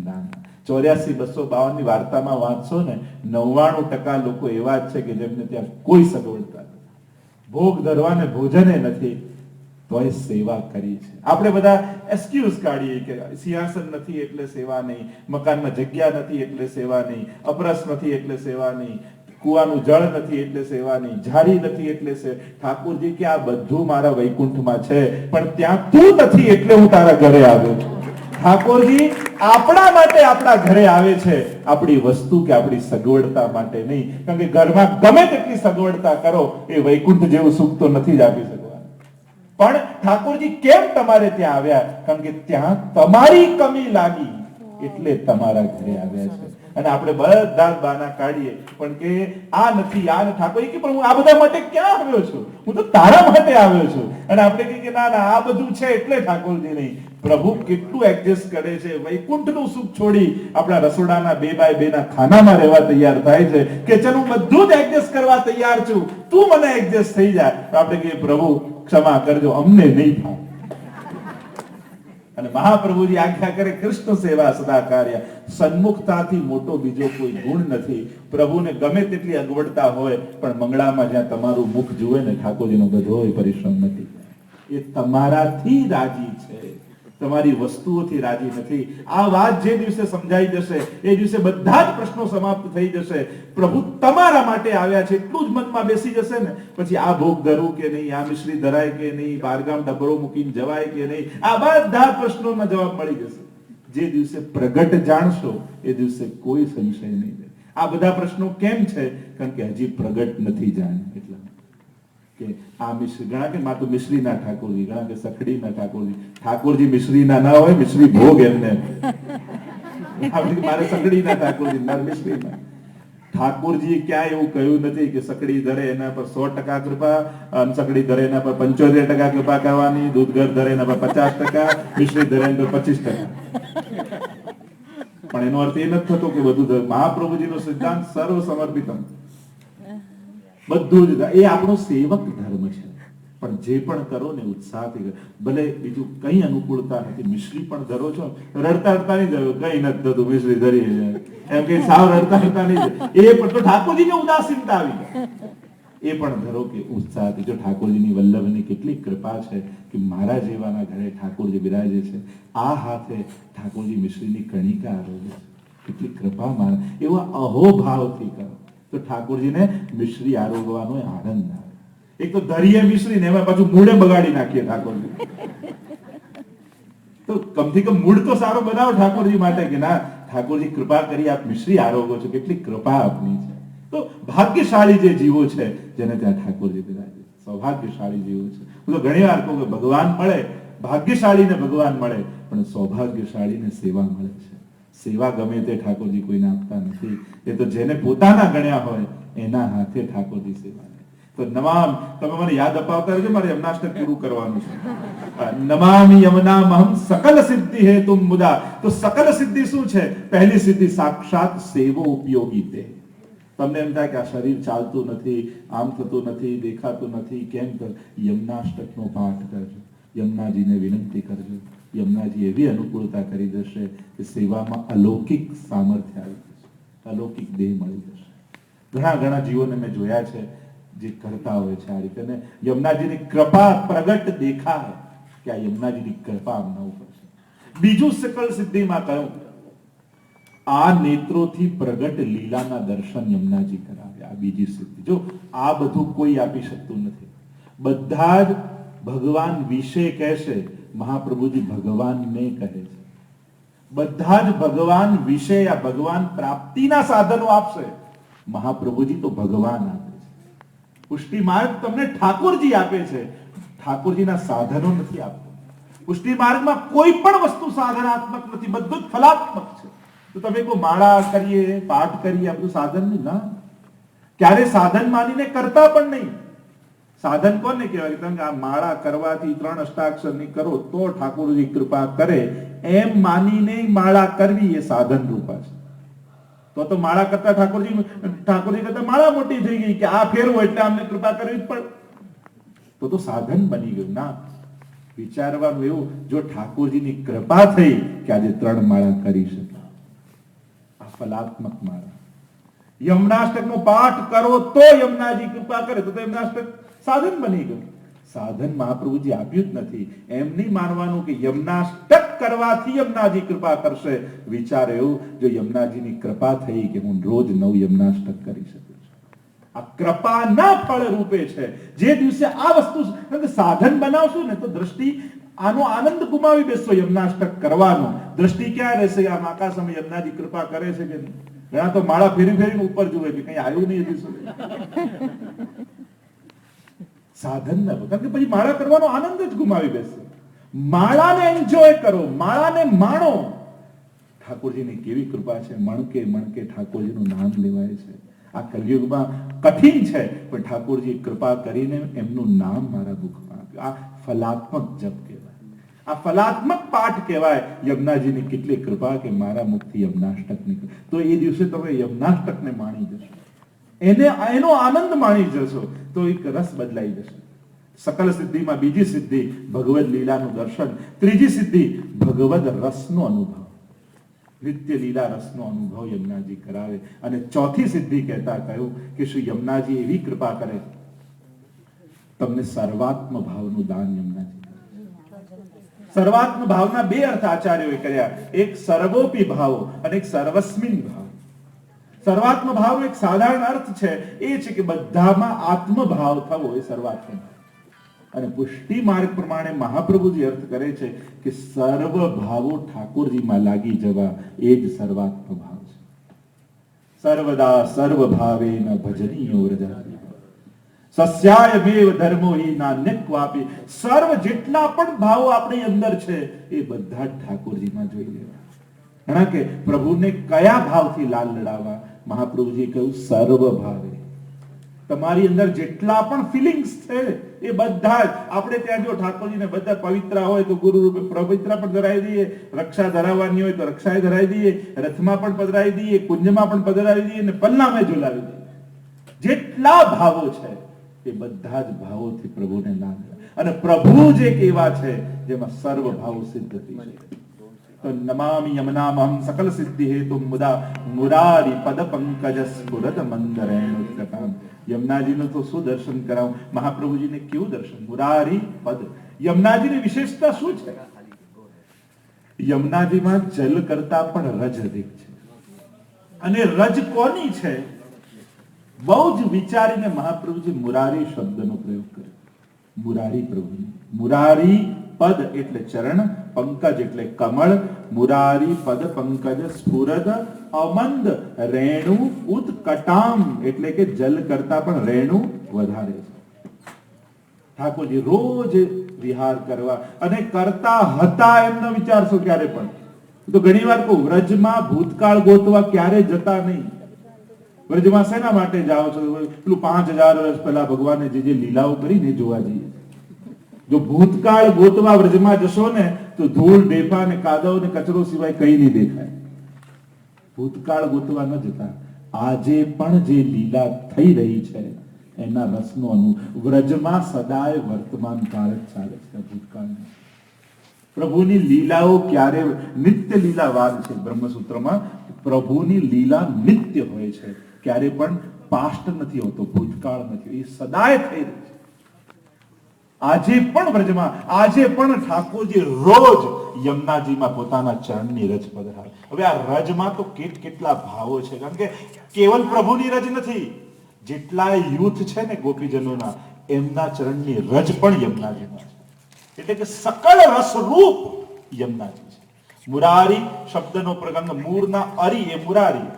ના. 84-252 ની વાર્તામાં વાંચશો ને, 99% લોકો એવા જ છે કે જેમને ત્યાં કોઈ સગવડતા નથી, ભોગ ધરવાને ભોજને નથી, તોય સેવા કરી છે. આપણે બધા એક્સક્યુઝ કાઢીએ કે સિંહાસન નથી એટલે સેવા નહીં, મકાનમાં જગ્યા નથી એટલે સેવા નહીં, અપરસ નથી એટલે સેવા નહીં, કુવાનું જળ નથી એટલે સેવા નહીં, ઝાડી નથી એટલે સેવા. ઠાકોરજી કે આ બધું મારા વૈકુંઠમાં છે, પણ ત્યાં તું નથી એટલે હું તારા ઘરે આવ્યો છું. ઠાકોરજી આપણા માટે આપણા ઘરે આવે છે, આપણી વસ્તુ કે આપણી સગવડતા માટે નહીં. કારણ કે ઘરમાં ગમે તેટલી સગવડતા કરો, એ વૈકુંઠ જેવું સુખ તો નથી જ આપી શકવાનું. પણ ઠાકોરજી કેમ તમારે ત્યાં આવ્યા? કારણ કે ત્યાં તમારી કમી લાગી એટલે તમારા ઘરે આવ્યા છે. અને આપણે બધા બાના કાઢીએ પણ કે આ નથી, આ નથી. ઠાકોરજી કે પણ હું આ બધા માટે ક્યાં આવ્યો છું? હું તો તારા માટે આવ્યો છું. અને આપણે કહીએ કે ના ના, આ બધું છે એટલે ઠાકોરજી નહીં. પ્રભુ કેટલું એડજસ્ટ કરે છે. વૈકુંઠનું સુખ છોડી આપણા રસોડાના 2x2 ના ખાનામાં રહેવા તૈયાર થાય છે કે ચલ હું બધું જ એડજસ્ટ કરવા તૈયાર છું, તું મને એડજસ્ટ થઈ જા. આપણે કહીએ પ્રભુ ક્ષમા કરજો, અમને નહીં થાય. અને મહાપ્રભુજી આજ્ઞા કરે, કૃષ્ણ સેવા સદા કાર્ય. સન્મુખતાથી મોટો બીજો કોઈ ગુણ નથી. પ્રભુને ગમે તેટલી અગવડતા હોય, પણ મંગળામાં જ્યાં તમારું મુખ જુએ ને, ઠાકોરજીનો બધો પરિશ્રમ નથી. એ તમારાથી રાજી છે, તમારી વસ્તુઓથી રાજી નથી. આ વાત જે દિવસે સમજાઈ જશે, એ દિવસે બધા જ પ્રશ્નો સમાપ્ત થઈ જશે. પ્રભુ તમારા માટે આવ્યા છે એટલું જ મનમાં બેસી જશે ને, પછી આ ભોગ ધરવું કે નહીં, આ મિશ્રી ધરાય કે નહીં, બારગામ ડબરો મૂકીને જવાય કે નહીં, આ બધા પ્રશ્નોના જવાબ મળી જશે. જે દિવસે પ્રગટ જાણશો, એ દિવસે કોઈ સંશય નહીં રહે. આ બધા પ્રશ્નો કેમ છે? કારણ કે હજી પ્રગટ નથી જાણ્યા. એટલા કે આ મિશ્રી, ઘણા કે માં તો મિશ્રી ના ઠાકોરજી, ઘણા કે સખડી ના ઠાકોરજી. ઠાકોરજી મિશ્રી ના ના હોય, મિશ્રી ભોગ એમને. મારે સખડી ના ઠાકોરજી, ના મિશ્રી ના. ઠાકોરજી ક્યાં એવું કહ્યું નથી કે સકડી ધરે એના પર 100% કૃપા, સકડી ધરે એના પર 75% કૃપા કરવાની, દૂધઘર ધરે એના પર 50%, મિશ્રી ધરે એના પર 25%. પણ એનો અર્થ એ નથી થતો કે બધું. મહાપ્રભુજીનો સિદ્ધાંત સર્વ સમર્પિતમ, બધું જ. એ આપણો સેવક ધર્મ છે. પણ જે પણ કરો ને ઉત્સાહથી, ભલે બીજું કઈ અનુકૂળતા નથી. મિશ્રી પણ ધરો છો, રડતા રડતા નહીં ધરો, કઈ નથી થતું, મિશ્રી ધરી એમ કે સાવ રડતા રડતા નહીં. એ પણ તો ઠાકોરજીને ઉદાસીનતા આવી, એ પણ ધરો કે ઉત્સાહથી. જો ઠાકોરજીની વલ્લભની કેટલી કૃપા છે કે મારા જેવાના ઘરે ઠાકોરજી બિરાજે છે. આ હાથે ઠાકોરજી મિશ્રીની કણિકા આરોગે છે. કેટલી કૃપા મારા. એવા અહોભાવથી કરો તો ઠાકોરજીને મિશ્રી આરોગવાનો આનંદ આવે. એક તો ધરીએ મિશ્રી ને એમાં પાછું મૂળે બગાડી નાખીએ ઠાકોરજી. તો કમથી કમ મૂળ તો સારો બનાવો ઠાકોરજી માટે કે ના, ઠાકોરજી કૃપા કરી આપ મિશ્રી આરોગો છો, કેટલી કૃપા આપની છે. તો ભાગ્યશાળી જે જીવો છે જેને ત્યાં ઠાકોરજી બિરાજે, સૌભાગ્યશાળી જીવો છે. હું તો ઘણી વાર કહું કે ભગવાન મળે, ભાગ્યશાળીને ભગવાન મળે, પણ સૌભાગ્યશાળીને સેવા મળે છે. સેવા ગમે તે ઠાકોરજી કોઈને આપતા નથી. એ તો જેને પોતાના ગણ્યા હોય એના હાથે ઠાકોરજી સેવા. તો નમામ, તમે મને યાદ અપાવતા રહેજો, મારે યમનાષ્ટક પૂરું કરવાનું છે. નમામિ યમનામહં સકલ સિદ્ધિ હે તુમ મુદા. તો સકલ સિદ્ધિ શું છે? પહેલી સિદ્ધિ સાક્ષાત સેવો ઉપયોગી તે. તમને એમ થાય કે આ શરીર ચાલતું નથી, આમ થતું નથી, દેખાતું નથી, કેમ કર? યમનાષ્ટકનો પાઠ કરજો, યમુનાજીને વિનંતી કરજો, યમુનાજી એવી અનુકૂળતા કરી દેશે કે સેવામાં અલૌકિક સામર્થ્ય આવી જશે, અલૌકિક દેહ મળી જશે. ઘણા જીવોને મેં જોયા છે જે કરતા હોય છે આ રીતે, અને યમુનાજીની કૃપા પ્રગટ દેખાય કે આ યમુનાજીની કૃપા આમના ઉપર છે. બીજું સકલ સિદ્ધિમાં કહ્યું, આ નેત્રોથી પ્રગટ લીલાના દર્શન યમુનાજી કરાવે, આ બીજી સિદ્ધિ. જો આ બધું કોઈ આપી શકતું નથી, બધા જ ભગવાન વિશે કહેશે, મહાપ્રભુજી ભગવાનને કહે છે. બધા જ ભગવાન વિશે આ ભગવાન પ્રાપ્તિના સાધનો આપશે, મહાપ્રભુજી તો ભગવાન આપે છે. પુષ્ટિ માર્ગ તમને ઠાકોરજી આપે છે, ઠાકોરજીના સાધનો નથી આપતો. પુષ્ટિ માર્ગમાં કોઈ પણ વસ્તુ સાધનાત્મક નથી, બધું જ ફલાત્મક છે. તો તમે કોઈ માળા કરીએ, પાઠ કરીએ, આ બધું સાધન નહીં ના, ક્યારે સાધન માનીને કરતા પણ નહીં. સાધન કોને કહેવાય? તમે આ માળા કરવાથી 3 અષ્ટાક્ષરની કરો તો ઠાકોરજી કૃપા કરે એમ માનીને માળા કરવી એ સાધન રૂપા છે. તો માળા કરતા ઠાકોરજી કરતા માળા મોટી થઈ ગઈ કે આ ફેરવો એટલે અમને કૃપા કરવી જ પડે, તો સાધન બની ગયું. ના, વિચારવાનું એવું, જો ઠાકોરજીની કૃપા થઈ કે આજે 3 માળા કરી શકે, આ ફલાત્મક માળા. યમનાષ્ટકનો પાઠ કરો તો યમુનાજી કૃપા કરે, તો યમનાષ્ટક સાધન બની ગયું. સાધન મહાપ્રભુજી આપ્યું જ નથી. એમ નહીં માનવાનું કે યમનાષ્ટક કરવાથી યમુનાજી કૃપા કરશે. વિચાર એવું, જો યમુનાજીની કૃપા થઈ કે હું રોજ 9 યમનાષ્ટક કરી શકું છું, આ કૃપાના ફળ રૂપે છે. જે દિવસે આ વસ્તુ સાધન બનાવશું ને તો દ્રષ્ટિ આનો આનંદ ગુમાવી બેસશો. યમનાષ્ટક કરવાનો દ્રષ્ટિ ક્યાં રહેશે? આમ આકાશમાં યમુનાજી કૃપા કરે છે કે નહીં? ઘણા તો માળા ફેરીને ઉપર જુએ કે કઈ આવ્યું નહીં હજી સુધી. સાધન ના, કારણ કે પછી માળા કરવાનો આનંદ જ ગુમાવી બેસે. માળાને એન્જોય કરો, માળાને માણો. ઠાકોરજીની કેવી કૃપા છે, મણકે મણકે ઠાકોરજીનું નામ લેવાય છે. આ કલયુગમાં કઠિન છે, પણ ઠાકોરજી કૃપા કરીને એમનું નામ મારા મુખમાં આપ્યું. આ ફલાત્મક જપ કહેવાય, આ ફલાત્મક પાઠ કહેવાય. યમુનાજીની કેટલી કૃપા કે મારા મુખથી યમનાષ્ટક નીકળે, તો એ દિવસે તમે યમનાષ્ટકને માણી જશો, એનો આનંદ માણી જશો, તો એક રસ બદલાઈ જશે. સકલ સિદ્ધિમાં બીજી સિદ્ધિ ભગવદ લીલાનું દર્શન, ત્રીજી સિદ્ધિ ભગવદ રસનો અનુભવ, નિત્ય લીલા રસનો અનુભવ યમુનાજી કરાવે. અને ચોથી સિદ્ધિ કહેતા કહ્યું કે શ્રી યમુનાજી એવી કૃપા કરે, તમને સર્વાત્મ ભાવનું દાન યમુનાજી. સર્વાત્મ ભાવના 2 અર્થ આચાર્યોએ કર્યા, એક સર્વોપી ભાવ અને એક સર્વસ્મિન ભાવ. સર્વાત્મ ભાવનો એક સાધારણ અર્થ છે, એ છે કે બધામાં આત્મભાવ થવો, એ સર્વાત્મ. અને પુષ્ટિ માર્ગ પ્રમાણે મહાપ્રભુજી અર્થ કરે છે કે સર્વ ભાવો ઠાકોરજીમાં લાગી જવા, એ જ સર્વાત્મ ભાવ છે. સર્વદા સર્વ ભાવેન ભજનીયો વ્રજાતિ સસ્યાયમેવ ધર્મો હિ નાન્યક્વાપી. સર્વ જેટલા પણ ભાવો આપણી અંદર છે એ બધા જ ઠાકોરજીમાં જોઈ લેવા. ઘણા કે પ્રભુને કયા ભાવથી લાલ લડાવવા? મહાપ્રભુજી કહ્યું સર્વ ભાવે. તમારી અંદર જેટલા પણ ફિલિંગ્સ છે એ બધા જ આપણે ત્યાં જો ઠાકોરજીને બધા પવિત્ર હોય તો ગુરુ રૂપે પવિત્ર પણ ધરાવી દઈએ, રક્ષા ધરાવવાની હોય તો રક્ષાએ ધરાવી દઈએ, રથમાં પણ પધરાવી દઈએ, કુંજમાં પણ પધરાવી દઈએ અને પલ્લામાં ઝુલાવી દઈએ. જેટલા ભાવો છે એ બધા જ ભાવોથી પ્રભુને નામ. અને પ્રભુ જ એક એવા છે જેમાં સર્વ ભાવો સિદ્ધ થઈ છે. તો નમામિ યમનામહં સકલ સિદ્ધિ હેતુ મુદા મુરારી પદ પંકજ સ્ફુરત મંદરેણુત્કટામ. યમુનાજીનું તો શું દર્શન કરાવું? મહાપ્રભુજીને કેવું દર્શન? મુરારી પદ. યમુનાજીની વિશેષતા શું છે? યમુનાજીમાં જલ કરતા પણ રજ અધિક છે. અને રજ કોની છે? બહુ જ વિચારીને મહાપ્રભુજી મુરારી શબ્દનો પ્રયોગ કર્યો. મુરારી પ્રભુની. મુરારી પદ એટલે ચરણ, પંકજ એટલે કમળ. મુરારી પદ પંકજ સ્ફુરદ અમંદ રેણુ ઉત્કટામ એટલે કે જલ કરતા પણ રેણુ વધારે છે. ઠાકોરજી રોજ વિહાર કરવા અને કરતા હતા એમ ન વિચારશો ક્યારે પણ. તો ઘણી વાર કહું, વ્રજમાં ભૂતકાળ ગોતવા ક્યારે જતા નહીં. વ્રજમાં શેના માટે જાઓ છો? પેલું 5000 વર્ષ પહેલા ભગવાને જે લીલાઓ કરી ને જોવા જઈએ. જો ભૂતકાળ ગોતવા વ્રજમાં જશો ને તો ધૂળ, ઢેફા ને કાદવ ને કચરો સિવાય કઈ નહીં દેખાય. ભૂતકાળ ગોતવા ન જતા, આજે પણ જે લીલા થઈ રહી છે એના રસનો વ્રજમાં સદાય વર્તમાન કાળ જ ચાલે છે, ભૂતકાળમાં. પ્રભુની લીલાઓ ક્યારે નિત્ય લીલાવાદ છે બ્રહ્મસૂત્રમાં. પ્રભુની લીલા નિત્ય હોય છે, ક્યારે પણ પાસ્ટ નથી હોતો, ભૂતકાળ નથી, એ સદાય થઈ રહી છે. આજે પણ વ્રજમાં, આજે પણ ઠાકોરજી રોજ યમુનાજીમાં પોતાના ચરણની રજ પધરાવે. હવે આ રજમાં તો કેટલા ભાવો છે, કારણ કે કેવલ પ્રભુની રજ નથી, જેટલા યુથ છે ને ગોપીજનોના, એમના ચરણની રજ પણ યમુનાજીમાં છે. એટલે કે સકળ રસરૂપ યમુનાજી છે. મુરારી શબ્દનો પ્રગંગ, મૂળના અરી એ મુરારી.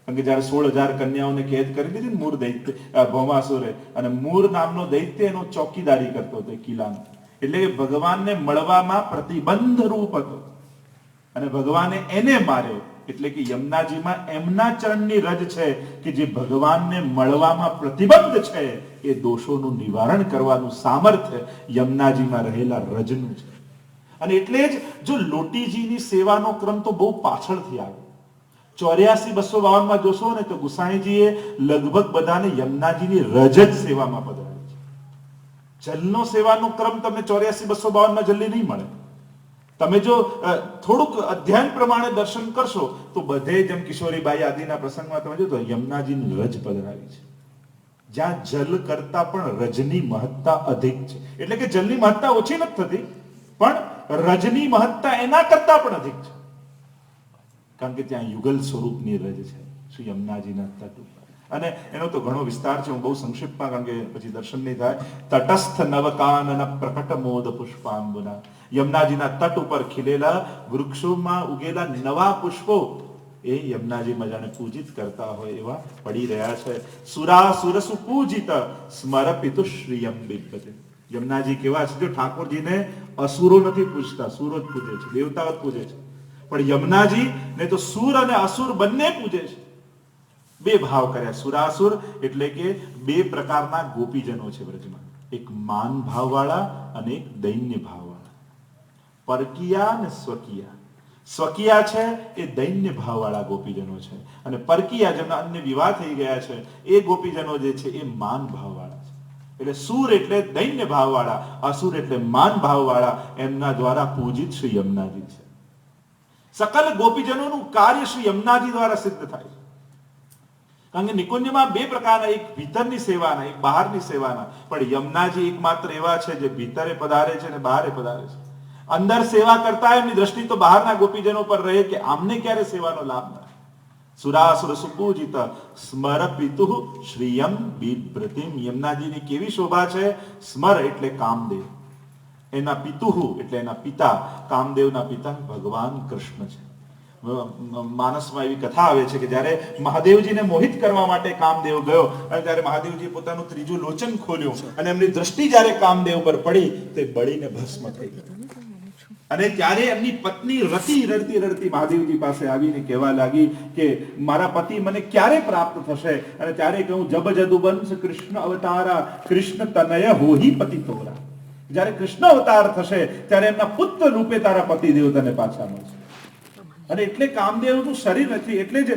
કારણ કે જયારે 16,000 કન્યાઓને કેદ કરી દીધી ને મૂર દૈત્ય ભૌમાસુરે, અને મૂર નામનો દૈત્ય એનો ચોકીદારી કરતો હતો કિલ્લાનો. એટલે કે ભગવાનને મળવામાં પ્રતિબંધ રૂપ હતો અને ભગવાને એને માર્યો. એટલે કે યમુનાજીમાં એમના ચરણની રજ છે કે જે ભગવાનને મળવામાં પ્રતિબંધ છે, એ દોષોનું નિવારણ કરવાનું સામર્થ્ય યમુનાજીમાં રહેલા રજનું છે. અને એટલે જ જો લોટીજીની સેવાનો ક્રમ તો બહુ પાછળથી આવ્યો. 84-252 માં જોશો ને તો ગુસાઈજીએ લગભગ બધાને યમુનાજીની રજ જ સેવામાં પધરાવી છે. જલનો સેવાનો ક્રમ તમને 84-252 માં જલ્દી નહીં મળે. તમે જો થોડુંક અધ્યયન પ્રમાણે દર્શન કરશો તો બધે જેમ કિશોરીબાઈ આદિના પ્રસંગમાં તમે જો તો યમુનાજીની રજ પધરાવી છે, જ્યાં જલ કરતા પણ રજની મહત્તા અધિક છે. એટલે કે જલની મહત્તા ઓછી નથી થતી, પણ રજની મહત્તા એના કરતા પણ અધિક છે, કારણ કે ત્યાં યુગલ સ્વરૂપની રજ છે શ્રી યમુનાજીના તટ ઉપર. અને એનો તો ઘણો વિસ્તાર છે, હું બહુ સંક્ષિપ્તમાં, કારણ કે પછી દર્શન નહીં થાય. તટસ્થ નવકાનન પ્રકટ મોદ પુષ્પાંબુના, યમુનાજીના તટ ઉપર ખીલેલા વૃક્ષોમાં ઉગેલા નવા પુષ્પો એ યમુનાજીમાં જાણે પૂજિત કરતા હોય એવા પડી રહ્યા છે. સુરાસુર સુપૂજિત સ્મરપિતુ શ્રીયમ બિભ્યતે. યમુનાજી કેવા છે? જો ઠાકોરજીને અસુરો નથી પૂજતા, સુરો જ પૂજે છે, દેવતાઓ જ પૂજે છે. પણ યમુનાજી ને તો સુર અને અસુર બંને પૂજે છે. બે ભાવ કર્યા. સુરાસુર એટલે કે બે પ્રકારના ગોપીજનો છે વ્રજમાં, એક માન ભાવવાળા અને એક દૈન્ય ભાવવાળા. પરકીયા અને સ્વકીયા. સ્વકીયા છે એ દૈન્ય ભાવવાળા ગોપીજનો છે, અને પરકીયા જેમના અન્ય વિવાહ થઈ ગયા છે એ ગોપીજનો જે છે એ માન ભાવવાળા છે. એટલે સુર એટલે દૈન્ય ભાવવાળા, અસુર એટલે માન ભાવવાળા, એમના દ્વારા પૂજિત શ્રી યમુનાજી છે. સકલ ગોપીજનોનું કાર્ય શ્રી યમુનાજી દ્વારા સિદ્ધ થાય છે. કારણ કે નિકુંજમાં બે પ્રકારના, એક ભીતરની સેવાના, એક બહારની સેવાના. પણ યમુનાજી એકમાત્ર એવા છે જે ભીતરે પધારે છે અને બહારે પધારે છે. અંદર સેવા કરતા એમની દ્રષ્ટિ તો બહારના ગોપીજનો પર રહે કે આમને ક્યારે સેવાનો લાભ મળે. સુરાસુર સુપૂજિત સ્મરપિતુ શ્રીયમ બિભ્રતિમ. યમુનાજીની કેવી શોભા છે? સ્મર એટલે કામદેવ, એના પિતુહુ એટલે એના પિતા, કામદેવના પિતા ભગવાન કૃષ્ણ છે. માનસમાં એવી કથા આવે છે કે જ્યારે મહાદેવજીને મોહિત કરવા માટે કામદેવ ગયો, અને ત્યારે મહાદેવજી પોતાનું ત્રીજું લોચન ખોલ્યું અને એમની દ્રષ્ટિ જ્યારે કામદેવ પર પડી તે બળીને ભસ્મ થઈ ગઈ. અને ત્યારે એમની પત્ની રતી રડતી રડતી મહાદેવજી પાસે આવીને કહેવા લાગી કે મારા પતિ મને ક્યારે પ્રાપ્ત થશે? અને ત્યારે કહું જબ જદુવંશ કૃષ્ણ અવતારા કૃષ્ણ તનય હોહી પતિ તોરા. જ્યારે કૃષ્ણ અવતાર થશે ત્યારે એમના પુત્ર રૂપે તારા પતિદેવ તને પાછા મળશે. અને એટલે કામદેવનું શરીર નથી, એટલે જ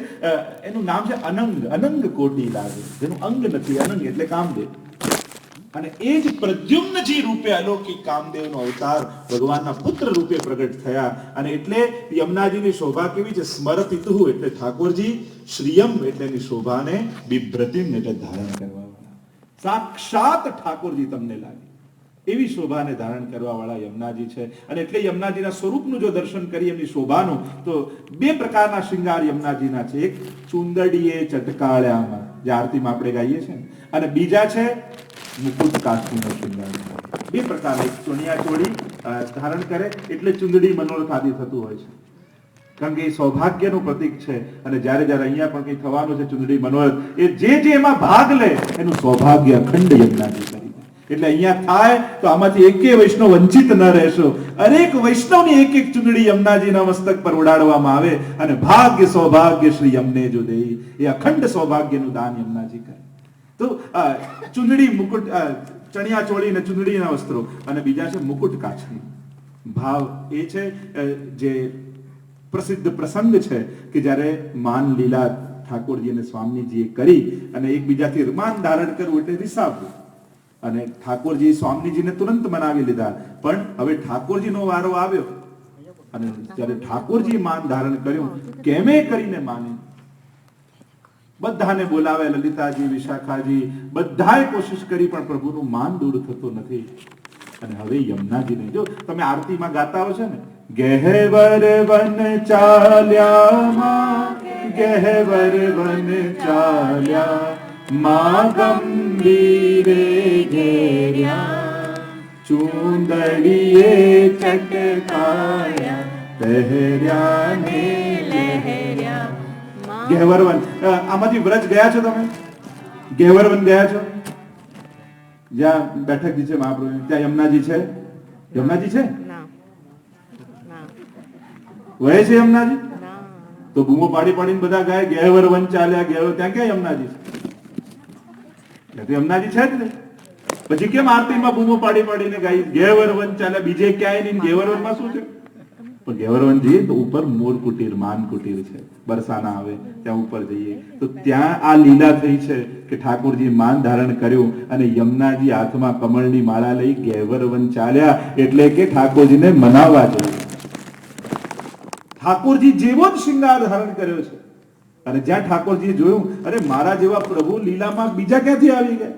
એનું નામ છે અનંગ. અનંગ કોટી લાગે, જેનું અંગ નથી, અનંગ એટલે કામદેવ. અને એ જ પ્રદ્યુમ્નજી રૂપે અલૌકિક કામદેવનો અવતાર ભગવાનના પુત્ર રૂપે પ્રગટ થયા. અને એટલે યમુનાજીની શોભા કેવી છે? સ્મરપિતુ એટલે ઠાકોરજી, શ્રીયમ એટલે એની શોભાને, બિભ્રતિમ એટલે ધારણ કરવાવાળા. સાક્ષાત ઠાકોરજી તમને લાગે એવી શોભાને ધારણ કરવા વાળા યમુનાજી છે. અને એટલે યમુનાજીના સ્વરૂપનું જો દર્શન કરીએ, એમની શોભાનું, તો બે પ્રકારના શૃંગાર યમુનાજીના છે. એક ચુંદડીએ ચટકાળ્યામાં, જે આરતીમાં આપણે ગાઈએ છીએ, અને બીજા છે મુકુટ કાષ્ટીનો શૃંગાર. બે પ્રકારના. એક ચણિયા ચોળી ધારણ કરે એટલે ચુંદડી મનોરથ આદિ થતું હોય છે, કારણ કે એ સૌભાગ્યનું પ્રતીક છે. અને જ્યારે જ્યારે અહીંયા પણ કંઈ થવાનું છે ચુંદડી મનોરથ, એ જે એમાં ભાગ લે એનું સૌભાગ્ય અખંડ યમુનાજી કરી. એટલે અહીંયા થાય તો આમાંથી એકે વૈષ્ણવ વંચિત ન રહેશો. અનેક વૈષ્ણવની એક એક ચુંદડી યમુનાજીના મસ્તક પર ઉડાડવામાં આવે, અને ભાગ્ય સૌભાગ્ય શ્રી યમને જો દે, એ અખંડ સૌભાગ્યનું દાન યમુનાજી કરે. તો ચુંદડી, મુકુટ, ચણિયા ચોળી અને ચુંદડીના વસ્ત્રો, અને બીજા છે મુકુટ કાછડી. ભાવ એ છે જે પ્રસિદ્ધ પ્રસંગ છે કે જ્યારે માન લીલા ઠાકોરજી અને સ્વામીજીએ કરી અને એકબીજાથી માન ધારણ કરવું એટલે રિસાવવું. અને ઠાકોરજી સ્વામીજીને તુરંત મનાવી લીધા. પણ હવે ઠાકોરજીનો વારો આવ્યો અને જ્યારે ઠાકોરજી માન ધારણ કર્યું, કેમે કરીને માની, બધાને બોલાવે, લલિતાજી, વિશાખાજી, બધાએ કોશિશ કરી પણ પ્રભુનું માન દૂર થતું નથી. અને હવે યમુનાજીને, જો તમે આરતીમાં ગાતા હો છો ને, ગહેવર વન ચાલ્યા, ગહેવર વન ચાલ્યા, મા ગંભીરે ઘેર્યા, ચૂંદડીએ ચટકાયા, પહેર્યા ને લહેર્યા. ગહેવરવન, આમાંથી વ્રજ ગયા છો તમે? ગહેવરવન ગયા છો? જ્યાં બેઠકજી છે મહાપ્રભુ, ત્યાં યમુનાજી છે? યમુનાજી છે? વહે છે યમુનાજી? તો બૂમો પાડી પાડીને બધા ગાય, ગહેવરવન ચાલ્યા, ગહેવર, ત્યાં ક્યાં યમુનાજી છે? તો યમુનાજી છે જ ને. પછી કેમ આરતીમાં બૂમો પાડી પાડીને ગાઈ, ગહેવરવન ચાલ્યા, બીજે ક્યાંય નહીં, ગહેવરવનમાં શું છે? પણ ગહેવરવન જઈએ તો ઉપર મોર કુટીર, માન કુટીર છે, બરસાના આવે ત્યાં ઉપર જઈએ તો ત્યાં આ લીલા થઈ છે કે ઠાકોરજી માન ધારણ કર્યું અને યમુનાજી હાથમાં કમળની માળા લઈ ગહેવરવન ચાલ્યા, એટલે કે ઠાકોરજીને મનાવવા જોઈએ. ઠાકોરજી જેવો જ શૃંગાર ધારણ કર્યો છે. અને જ્યાં ઠાકોરજીએ જોયું, અરે મારા જેવા પ્રભુ લીલામાં બીજા ક્યાંથી આવી ગયા,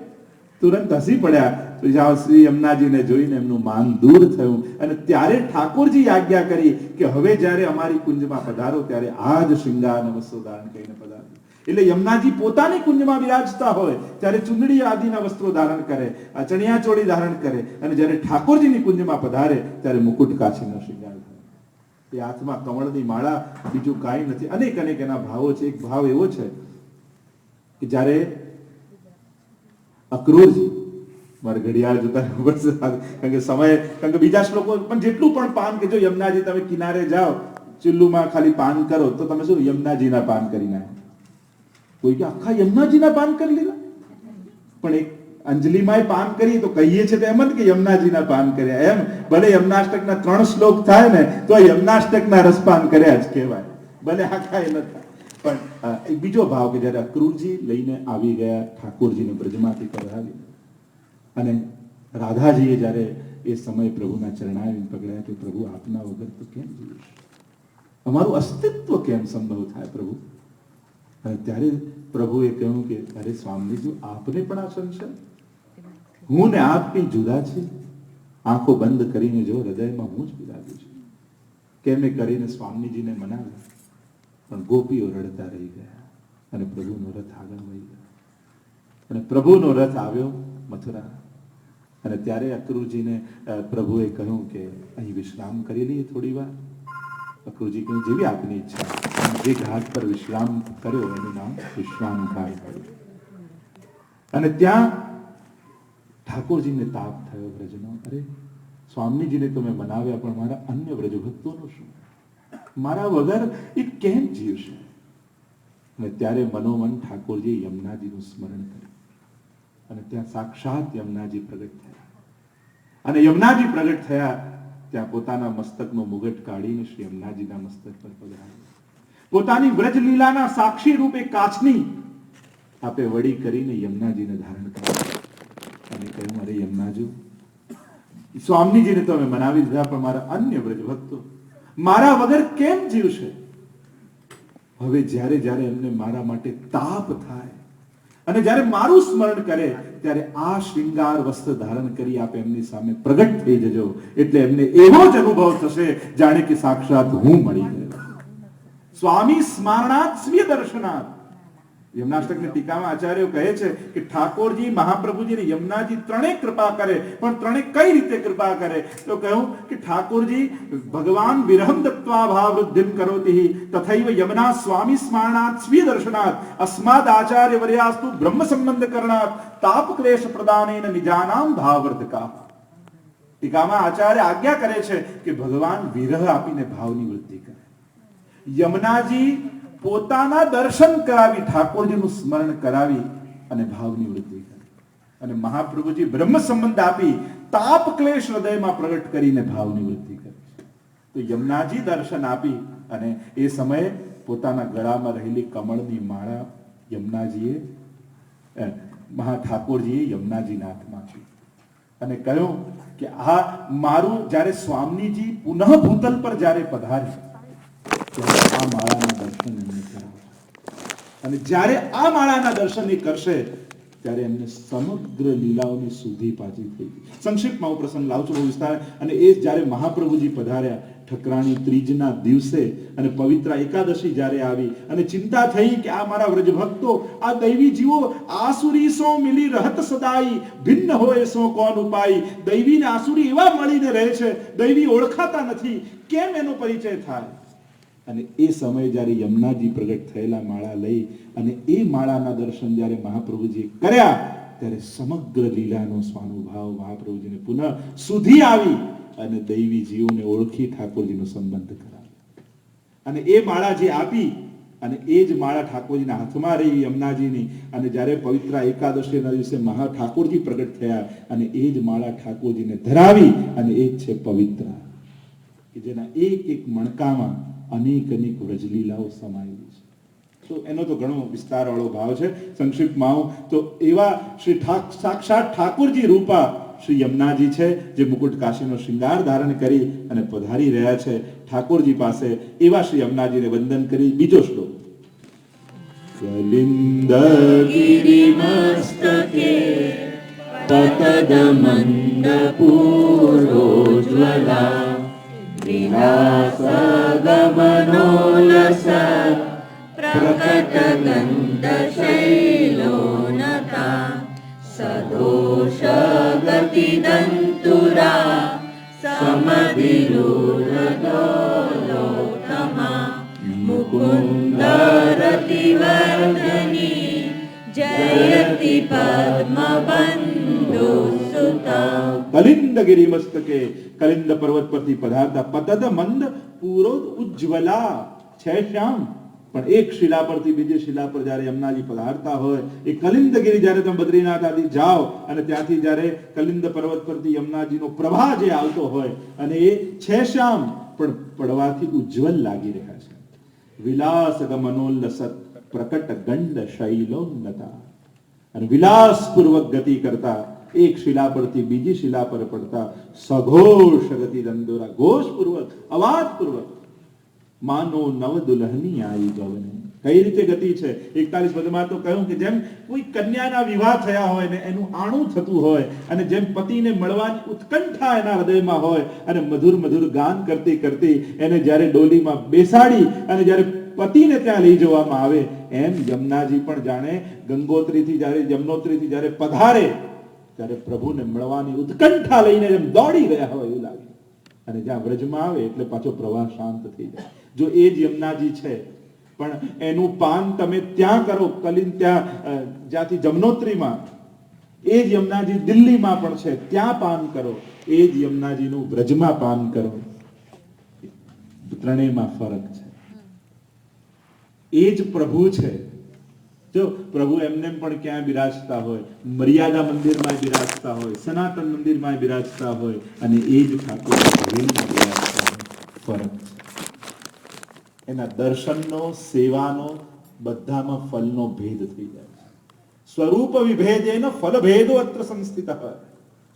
તુરંત હસી પડ્યા. શ્રી યમુનાજીને જોઈને એમનું માન દૂર થયું અને ત્યારે ઠાકોરજી આજ્ઞા કરી કે હવે જ્યારે અમારી કુંજમાં પધારો ત્યારે આ જ શૃંગાર અને વસ્ત્રો ધારણ કરીને પધારો. એટલે યમુનાજી પોતાની કુંજમાં વિરાજતા હોય ત્યારે ચુંદડી આદિના વસ્ત્રો ધારણ કરે, ચણિયા ચોળી ધારણ કરે, અને જ્યારે ઠાકોરજીની કુંજમાં પધારે ત્યારે મુકુટ કાછીનો શૃંગાર થાય. એ હાથમાં કમળની માળા, બીજું કાંઈ નથી. અનેક અનેક એના ભાવો છે. એક ભાવ એવો છે કે જ્યારે અક્રૂરજી, મારે ઘડિયાળ જોતા ખબર છે કારણ કે સમય, કારણ કે બીજા શ્લોકો પણ જેટલું પણ પાન કે જો યમુનાજી તમે કિનારે જાઓ, ચિલ્લુમાં ખાલી પાન કરો તો તમે શું યમુનાજીના પાન કરી નાખો. કોઈ કે આખા યમુનાજીના પાન કરી લીધા, પણ એક અંજલિમાં પાન કરી તો કહીએ છે એમ જ કે યમુનાજીના પાન કર્યા. એમ ભલે યમુનાષ્ટકના 3 શ્લોક થાય ને તો યમુનાષ્ટકના રસપાન કર્યા જ કહેવાય, ભલે આખા એ ન થાય. પણ એક બીજો ભાવ કે જયારે અક્રૂરજી લઈને આવી ગયા ઠાકોરજીને બ્રજમાંથી પધરાવી, અને રાધાજીએ જ્યારે એ સમય પ્રભુના ચરણાવીને પકડ્યા કે પ્રભુ આપના વગર તો કેમ જીવીશ, અમારું અસ્તિત્વ કેમ સંભવ થાય પ્રભુ. અને ત્યારે પ્રભુએ કહ્યું કે અરે સ્વામીજી, આપને પણ આ સંશય, હું ને આપ કઈ જુદા છે? આંખો બંધ કરીને જો, હૃદયમાં હું જ બિરાજું છું. કેમ એ કરીને સ્વામીજીને મનાવ્યા, પણ ગોપીઓ રડતા રહી ગયા અને પ્રભુનો રથ આગળ વહી ગયો. અને પ્રભુનો રથ આવ્યો મથુરા. અને ત્યારે અક્રૂરજીને પ્રભુએ કહ્યું કે અહીં વિશ્રામ કરી લઈએ થોડી વાર. અક્રૂરજી કહ્યું જેવી આપની ઈચ્છા. જે ઘાટ પર વિશ્રામ કર્યો એનું નામ વિશ્રામ ઘાટ પડ્યું. અને ત્યાં ઠાકોરજીને તાપ થયો બ્રજનો. અરે સ્વામીજીને તો મેં મનાવ્યા, પણ મારા અન્ય વ્રજભક્તોનું શું? મારા વગર એ કેમ જીવશે? અને ત્યારે મનોમન ઠાકોરજી યમુનાજીનું સ્મરણ કર્યું અને ત્યાં સાક્ષાત યમુનાજી પ્રગટ થયા. અને યમુનાજી પ્રગટ થયા ત્યાં પોતાના મસ્તકનો મુગટ કાઢીને શ્રી યમુનાજીના મસ્તક પર પધરાવ્યો. પોતાની વ્રજલીલાના સાક્ષી રૂપે કાચની આપે વડી કરીને યમુનાજીને ધારણ કર્યા અને કહ્યું, અરે યમુનાજી, સ્વામીજીને તો અમે મનાવી દીધા, પણ મારા અન્ય વ્રજભક્તો મારા વગર કેમ જીવશે? હવે જ્યારે જ્યારે એમને મારા માટે તાપ થાય અને જ્યારે મારું સ્મરણ કરે ત્યારે આ શૃંગાર વસ્ત્ર ધારણ કરી આપે એમની સામે પ્રગટ થઈ જજો, એટલે એમને એવો જ અનુભવ થશે જાણે કે સાક્ષાત હું મળી ગયો. સ્વામી સ્મરણાત સ્વીય દર્શનાત. યમુનાષ્ટકની ટીકામાં આચાર્યો કહે છે કે ઠાકોરજી, મહાપ્રભુજી, યમુનાજી ત્રણેય કૃપા કરે, પણ ત્રણેય કઈ રીતે કૃપા કરે? તો કહ્યું કે ઠાકોરજી ભગવાન વિરહમ દત્વા ભાવવૃદ્ધિમ કરોતિ તથૈવ યમુના સ્વામી સ્મરણાત સ્વીય દર્શનાત અસ્માદ આચાર્ય વર્યાસ્તુ બ્રહ્મ સંબંધ કરણાત તાપ ક્લેશ પ્રદાનેન નિજાનામ ભાવવર્ધકા. ટીકામાં આચાર્ય આજ્ઞા કરે છે કે ભગવાન વિરહ આપીને ભાવની વૃદ્ધિ કરે. યમુનાજી પોતાના દર્શન કરાવી, ઠાકોરજીનું સ્મરણ કરાવી અને ભાવની વૃદ્ધિ કરી. અને મહાપ્રભુજી બ્રહ્મ સંબંધ આપી તાપ ક્લેશ હૃદયમાં પ્રગટ કરીને ભાવની વૃદ્ધિ કરી. તો યમુનાજી દર્શન આપી અને એ સમયે પોતાના ગળામાં રહેલી કમળની માળા યમુનાજીએ ઠાકોરજીએ યમુનાજીના હાથમાં આપી અને કહ્યું કે આ મારું જ્યારે સ્વામીજી પુનઃ ભૂતલ પર જ્યારે પધારે ત્યારે આ માળાના દર્શન એમને કરાવશે અને જ્યારે આ માળાના દર્શન એ કરશે ત્યારે એમને સમગ્ર લીલાઓની સુધી પાછી થઈ ગઈ. સંક્ષિપ્તમાં હું પ્રસંગ લાવું છું બહુ વિસ્તાર. અને એ જ્યારે મહાપ્રભુજી પધાર્યા ઠકરાણી ત્રીજના દિવસે અને પવિત્ર એકાદશી જ્યારે આવી અને ચિંતા થઈ કે આ મારા વ્રજ ભક્તો આ દૈવી જીવો આસુરી સો મિલી રહત સદાઈ ભિન્ન હોય સો કોણ ઉપાય. દૈવી ને આસુરી એવા મળીને રહે છે, દૈવી ઓળખાતા નથી, કેમ એનો પરિચય થાય? અને એ સમયે જ્યારે યમુનાજી પ્રગટ થયેલા માળા લઈ અને એ માળાના દર્શન જ્યારે મહાપ્રભુજી કર્યા ત્યારે સમગ્ર લીલાનો સ્વાનુભાવ મહાપ્રભુજીને પુનઃ સુધી આવી અને દૈવી જીવોને ઓળખી ઠાકોરજીનો સંબંધ કરાવ્યો અને એ માળા જે આપી અને એ જ માળા ઠાકોરજીના હાથમાં રહી યમુનાજીની. અને જ્યારે પવિત્ર એકાદશીના દિવસે ઠાકોરજી પ્રગટ થયા અને એ જ માળા ઠાકોરજીને ધરાવી અને એ જ છે પવિત્ર, કે જેના એક એક મણકામાં અનેક અનેક વ્રજલીલાઓ સમાયેલી છે. તો એનો તો ઘણો વિસ્તાર વાળો ભાવ છે. સંક્ષિપ્તમાં તો એવા શ્રી સાક્ષાત ઠાકોરજી રૂપા શ્રી યમુનાજી છે જે મુકુટ કાશીનો શૃંગાર ધારણ કરી અને પધારી રહ્યા છે ઠાકોરજી પાસે. એવા શ્રી યમુનાજીને વંદન કરી બીજો શ્લોક. કલિંદ ગિરિમસ્તકે પતદ મંદ પૂરોજ્વલા વિલાસગમનોલસ પ્રકટ ગંધ શૈલોનતા સદોષ ગતિ દંતુરા સમધિરૂઢોલોકમા મુકુંદ રતિવર્ધની જયતિ પદ્મબંધુ સુતા. કલિંદગિરી મસ્તકે કલિંદ પર્વત પરથી પધારતા પતદ મંદ પૂરો ઉજ્જવલા છે શ્યામ. પણ એક શિલા પરથી બીજી શિલા પર જ્યારે યમુનાજી પધારતા હોય એ કલિંદગિરી જ્યારે તમે બદ્રીનાથ આદિ જાઓ અને ત્યાંથી જ્યારે કલિંદ પર્વત પરથી યમુનાજીનો પ્રવાહ જે આવતો હોય અને એ છે શ્યામ પણ પડવાથી ઉજ્જવલ લાગી રહ્યા છે. વિલાસ ગમનોલ્લસત પ્રકટ ગંડ શૈલોન્નતા. અને વિલાસપૂર્વક ગતિ કરતા એક શિલા પરથી બીજી શિલા પર પડતા સઘોષ ગતિ દંડોરા, ઘોષપૂર્વક અવાજપૂર્વક માનો નવ દુલ્હની આઈ ગવને. કઈ રીતે ગતિ છે? 41 પદમાં તો કહ્યું કે જેમ કોઈ કન્યાના વિવાહ થયા હોય ને એનું આણું થતું હોય અને જેમ પતિને મળવાની ઉત્કંઠા એના હૃદયમાં હોય અને મધુર મધુર ગાન કરતી કરતી એને જ્યારે ડોલીમાં બેસાડી અને જ્યારે પતિને ત્યાં લઈ જવામાં આવે એમ યમુનાજી પણ જાણે ગંગોત્રીથી જ્યારે યમનોત્રીથી જ્યારે પધારે ત્યારે પ્રભુને મળવાની ઉત્કંઠા લઈને જેમ દોડી રહ્યા હોય એવું લાગે. અને જ્યાં વ્રજમાં આવે એટલે પાછો પ્રવાહ શાંત થઈ જાય. જો એ જ યમુનાજી છે પણ એનું પાન તમે ત્યાં કરો કલિંદ ત્યાં જ્યાંથી જમનોત્રીમાં, એ જ યમુનાજી દિલ્હીમાં પણ છે ત્યાં પાન કરો, એ જ યમુનાજીનું વ્રજમાં પાન કરો. ત્રણેયમાં ફરક છે. એ જ પ્રભુ છે. જો પ્રભુ એમને પણ ક્યાં બિરાજતા હોય, મર્યાદા મંદિરમાં બિરાજતા હોય, સનાતન મંદિરમાં બિરાજતા હોય અને એ જ ઠાકોર બિરાજતા હોય. ફરક છે. એના દર્શનનો સેવાનો બધામાં ફલનો ભેદ થઈ જાય છે. સ્વરૂપ વિભેદેન ફલ ભેદો અત્ર સંસ્થિતઃ.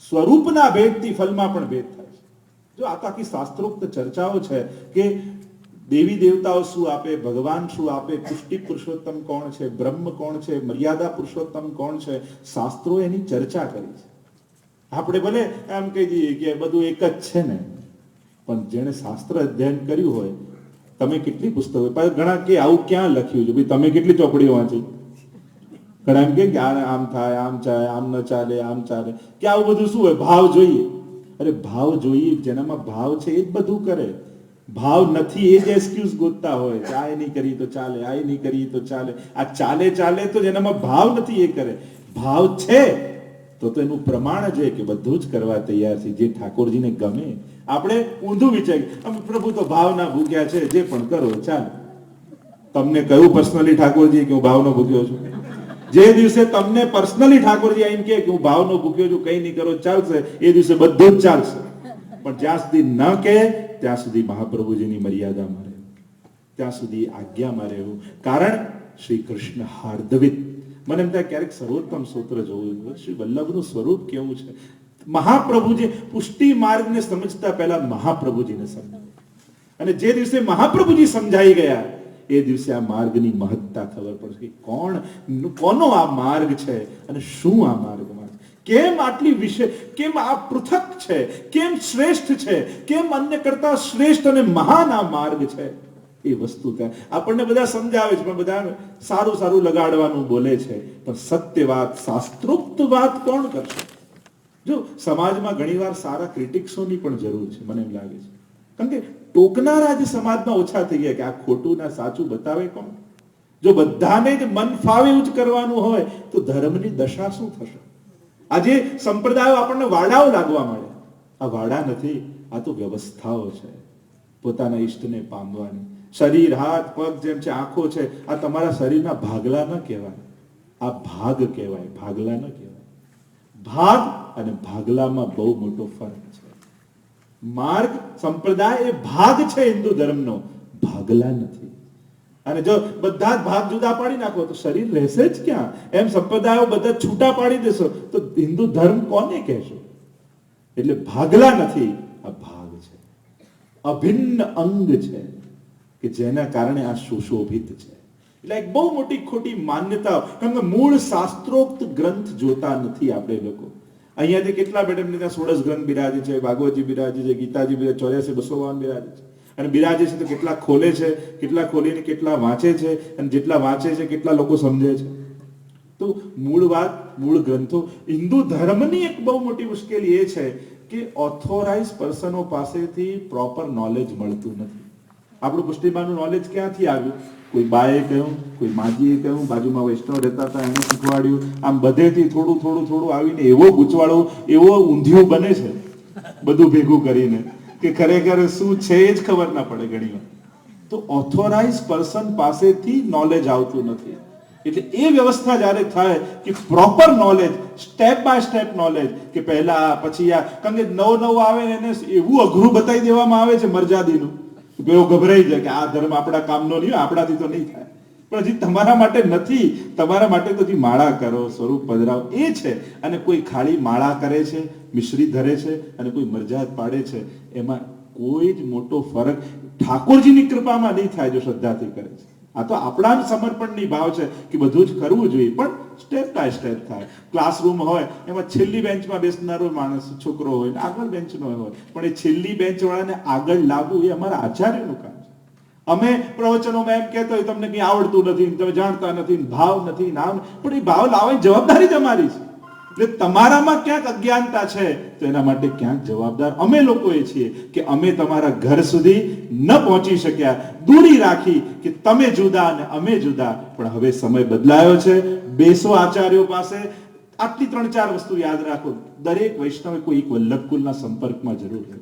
સ્વરૂપના ભેદથી ફલમાં પણ ભેદ થાય છે. જો આ આખી શાસ્ત્રોક્ત ચર્ચાઓ છે કે દેવી દેવતાઓ શું આપે, ભગવાન શું આપે, પુષ્ટિ પુરુષોત્તમ કોણ છે, બ્રહ્મ કોણ છે, મર્યાદા પુરુષોત્તમ કોણ છે, શાસ્ત્રો એની ચર્ચા કરી છે. આપણે ભલે એમ કહી દઈએ કે બધું એક જ છે ને, પણ જેણે શાસ્ત્ર અધ્યયન કર્યું હોય, તમે કેટલી પુસ્તકો, ઘણા કે આવું ક્યાં લખ્યું છે, ભાઈ તમે કેટલી ચોપડીઓ વાંચી? ઘણા એમ કે આમ થાય, આમ ચાલે, આમ ન ચાલે, આમ ચાલે, કે આવું બધું શું હોય? ભાવ જોઈએ. અરે ભાવ જોઈએ, જેનામાં ભાવ છે એ જ બધું કરે. ભાવ નથી એ જ એક્સક્યુઝ ગોતતા હોય, આ નહીં કરી તો ચાલે, આ નહીં કરી તો ચાલે. આ ચાલે ચાલે તો જેનામાં ભાવ નથી એ કરે. ભાવ છે તો એનું પ્રમાણ જ કે બધું જ કરવા તૈયાર છે જે ઠાકોરજીને ગમે. આપણે ઊંધું વિચારીએ પ્રભુ તો ભાવના ભૂખ્યા છે, જે પણ કરો ચાલે. તમને કહ્યું પર્સનલી ઠાકોરજી કે હું ભાવનો ભૂખ્યો છું? જે દિવસે તમને પર્સનલી ઠાકોરજી એમ કે હું ભાવનો ભૂખ્યો છું, કઈ નહીં કરો ચાલશે, એ દિવસે બધું જ ચાલશે. પણ જ્યાં સુધી ન કહે ત્યાં સુધી મહાપ્રભુજીની મર્યાદામાં રહે. ત્યાં સુધી આજ્ઞામાં રહેવું. કારણ શ્રી કૃષ્ણ હાર્દવિત. મને એમ થાય ક્યારેક સર્વોત્તમ સૂત્ર જોયું, શ્રી વલ્લભનું સ્વરૂપ કેવું છે. મહાપ્રભુજી પુષ્ટિ માર્ગને સમજતા પહેલા મહાપ્રભુજીને સમજાવ્યું, અને જે દિવસે મહાપ્રભુજી સમજાઈ ગયા એ દિવસે આ માર્ગની મહત્તા ખબર પડશે કે કોનો આ માર્ગ છે અને શું આ માર્ગમાં છે, કેમ આટલી વિશેષ, કેમ આ પૃથક છે, કેમ શ્રેષ્ઠ છે, કેમ અન્ય કરતા શ્રેષ્ઠ અને મહાન આ માર્ગ છે. એ વસ્તુ આપણને બધા સમજાવે છે, પણ બધા સારું સારું લગાડવાનું બોલે છે, પણ સત્ય વાત, શાસ્ત્રોક્ત વાત કોણ કરશે? જો સમાજમાં ઘણીવાર સારા ક્રિટિક્સોની પણ જરૂર છે, મને એમ લાગે છે. કારણ કે ટોકનારા આજે સમાજમાં ઓછા થઈ ગયા કે આ ખોટું ના સાચું બતાવે કોણ? જો બધાને જ મન ફાવે એવું જ કરવાનું હોય તો ધર્મની દશા શું થશે? આજે સંપ્રદાયો આપણને વાડાઓ લાગવા મળે. આ વાડા નથી, આ તો વ્યવસ્થાઓ છે પોતાના ઈષ્ટને પામવાની. શરીર, હાથ, પગ જેમ છે, આંખો છે, આ તમારા શરીરના ભાગલા ન કહેવાય, આ ભાગ કહેવાય, ભાગલા ન કહેવાય. ભાગ અને ભાગલામાં બહુ મોટો ફરક છે. માર્ગ, સંપ્રદાય એ ભાગ છે હિન્દુ ધર્મનો, ભાગલા નથી. અને જો બધા જ ભાગ જુદા પાડી નાખો તો શરીર રહેશે જ ક્યાં? એમ સંપ્રદાયો બધા છૂટા પાડી દેશો તો હિન્દુ ધર્મ કોને કહેશો? એટલે ભાગલા નથી, આ ભાગ છે, અભિન્ન અંગ છે કે જેના કારણે આ સુશોભિત છે. એટલે એક બહુ મોટી ખોટી માન્યતા, કારણ કે મૂળ શાસ્ત્રોક્ત ગ્રંથ જોતા નથી આપણે લોકો. અહીંયાથી કેટલા બેઠા ત્યાં 16 ગ્રંથ બિરાજે છે, ભાગવતજી બિરાજે છે, ગીતાજી બિરાજે, 84 252 બિરાજે છે. અને બિરાજે છે તો કેટલા ખોલે છે, કેટલા ખોલીને કેટલા વાંચે છે, અને જેટલા વાંચે છે કેટલા લોકો સમજે છે. તો મૂળ વાત, મૂળ ગ્રંથો. હિન્દુ ધર્મની એક બહુ મોટી મુશ્કેલી એ છે કે ઓથોરાઇઝ પર્સનો પાસેથી પ્રોપર નોલેજ મળતું નથી. આપણું પુષ્ટિમાનું નોલેજ ક્યાંથી આવ્યું? કોઈ બાએ કહ્યું, કોઈ માજીએ કહ્યું, બાજુમાં વૈષ્ણવ રહેતા હતા એને શીખવાડ્યું. આમ બધેથી થોડું થોડું થોડું આવીને એવો ગૂંચવાડો, એવો ઊંધિયું બને છે બધું ભેગું કરીને કે ખરેખર શું છે એ જ ખબર ના પડે ઘણીવાર. તો ઓથોરાઇઝ પર્સન પાસેથી નોલેજ આવતું નથી. એટલે એ વ્યવસ્થા જ્યારે થાય કે proper knowledge, step by step knowledge, કે પહેલા પછી આ, કારણ કે નવું આવે એને એવું અઘરું બતાવી દેવામાં આવે છે મરજાદીનું, એવો ગભરાઈ જાય કે આ ધર્મ આપણા કામનો નહીં, આપણાથી તો નહીં થાય. પણ હજી તમારા માટે નથી, તમારા માટે તો હજી માળા કરો, સ્વરૂપ પધરાવો એ છે. અને કોઈ ખાલી માળા કરે છે, મિશ્રી ધરે છે, અને કોઈ મરજાદ પાડે છે, એમાં કોઈ જ મોટો ફરક ઠાકોરજીની કૃપામાં નહીં થાય જો શ્રદ્ધાથી કરે છે. આ તો આપણા સમર્પણની ભાવ છે કે બધું જ કરવું જોઈએ, પણ સ્ટેપ બાય સ્ટેપ થાય. ક્લાસરૂમ હોય એમાં છેલ્લી બેન્ચમાં બેસનારો માણસ, છોકરો હોય, આગળ બેન્ચનો હોય, પણ એ છેલ્લી બેન્ચ વાળાને આગળ લાવવું એ અમારા આચાર્યનું કામ છે. અમે પ્રવચનોમાં એમ કહેતા હોય તમને કંઈ આવડતું નથી, તમે જાણતા નથી, ભાવ નથી, નામ, પણ એ ભાવ લાવવાની જવાબદારી જ અમારી છે. એટલે તમારામાં ક્યાંક અજ્ઞાનતા છે તો એના માટે ક્યાંક જવાબદાર અમે લોકોએ છીએ કે અમે તમારા ઘર સુધી ન પહોંચી શક્યા, દૂરી રાખી કે તમે જુદા અને અમે જુદા. પણ હવે સમય બદલાયો છે. બેસો આચાર્યો પાસે. આટલી 3-4 વસ્તુ યાદ રાખો. દરેક વૈષ્ણવે કોઈ એક વલ્લભકુલના સંપર્કમાં જરૂર રહે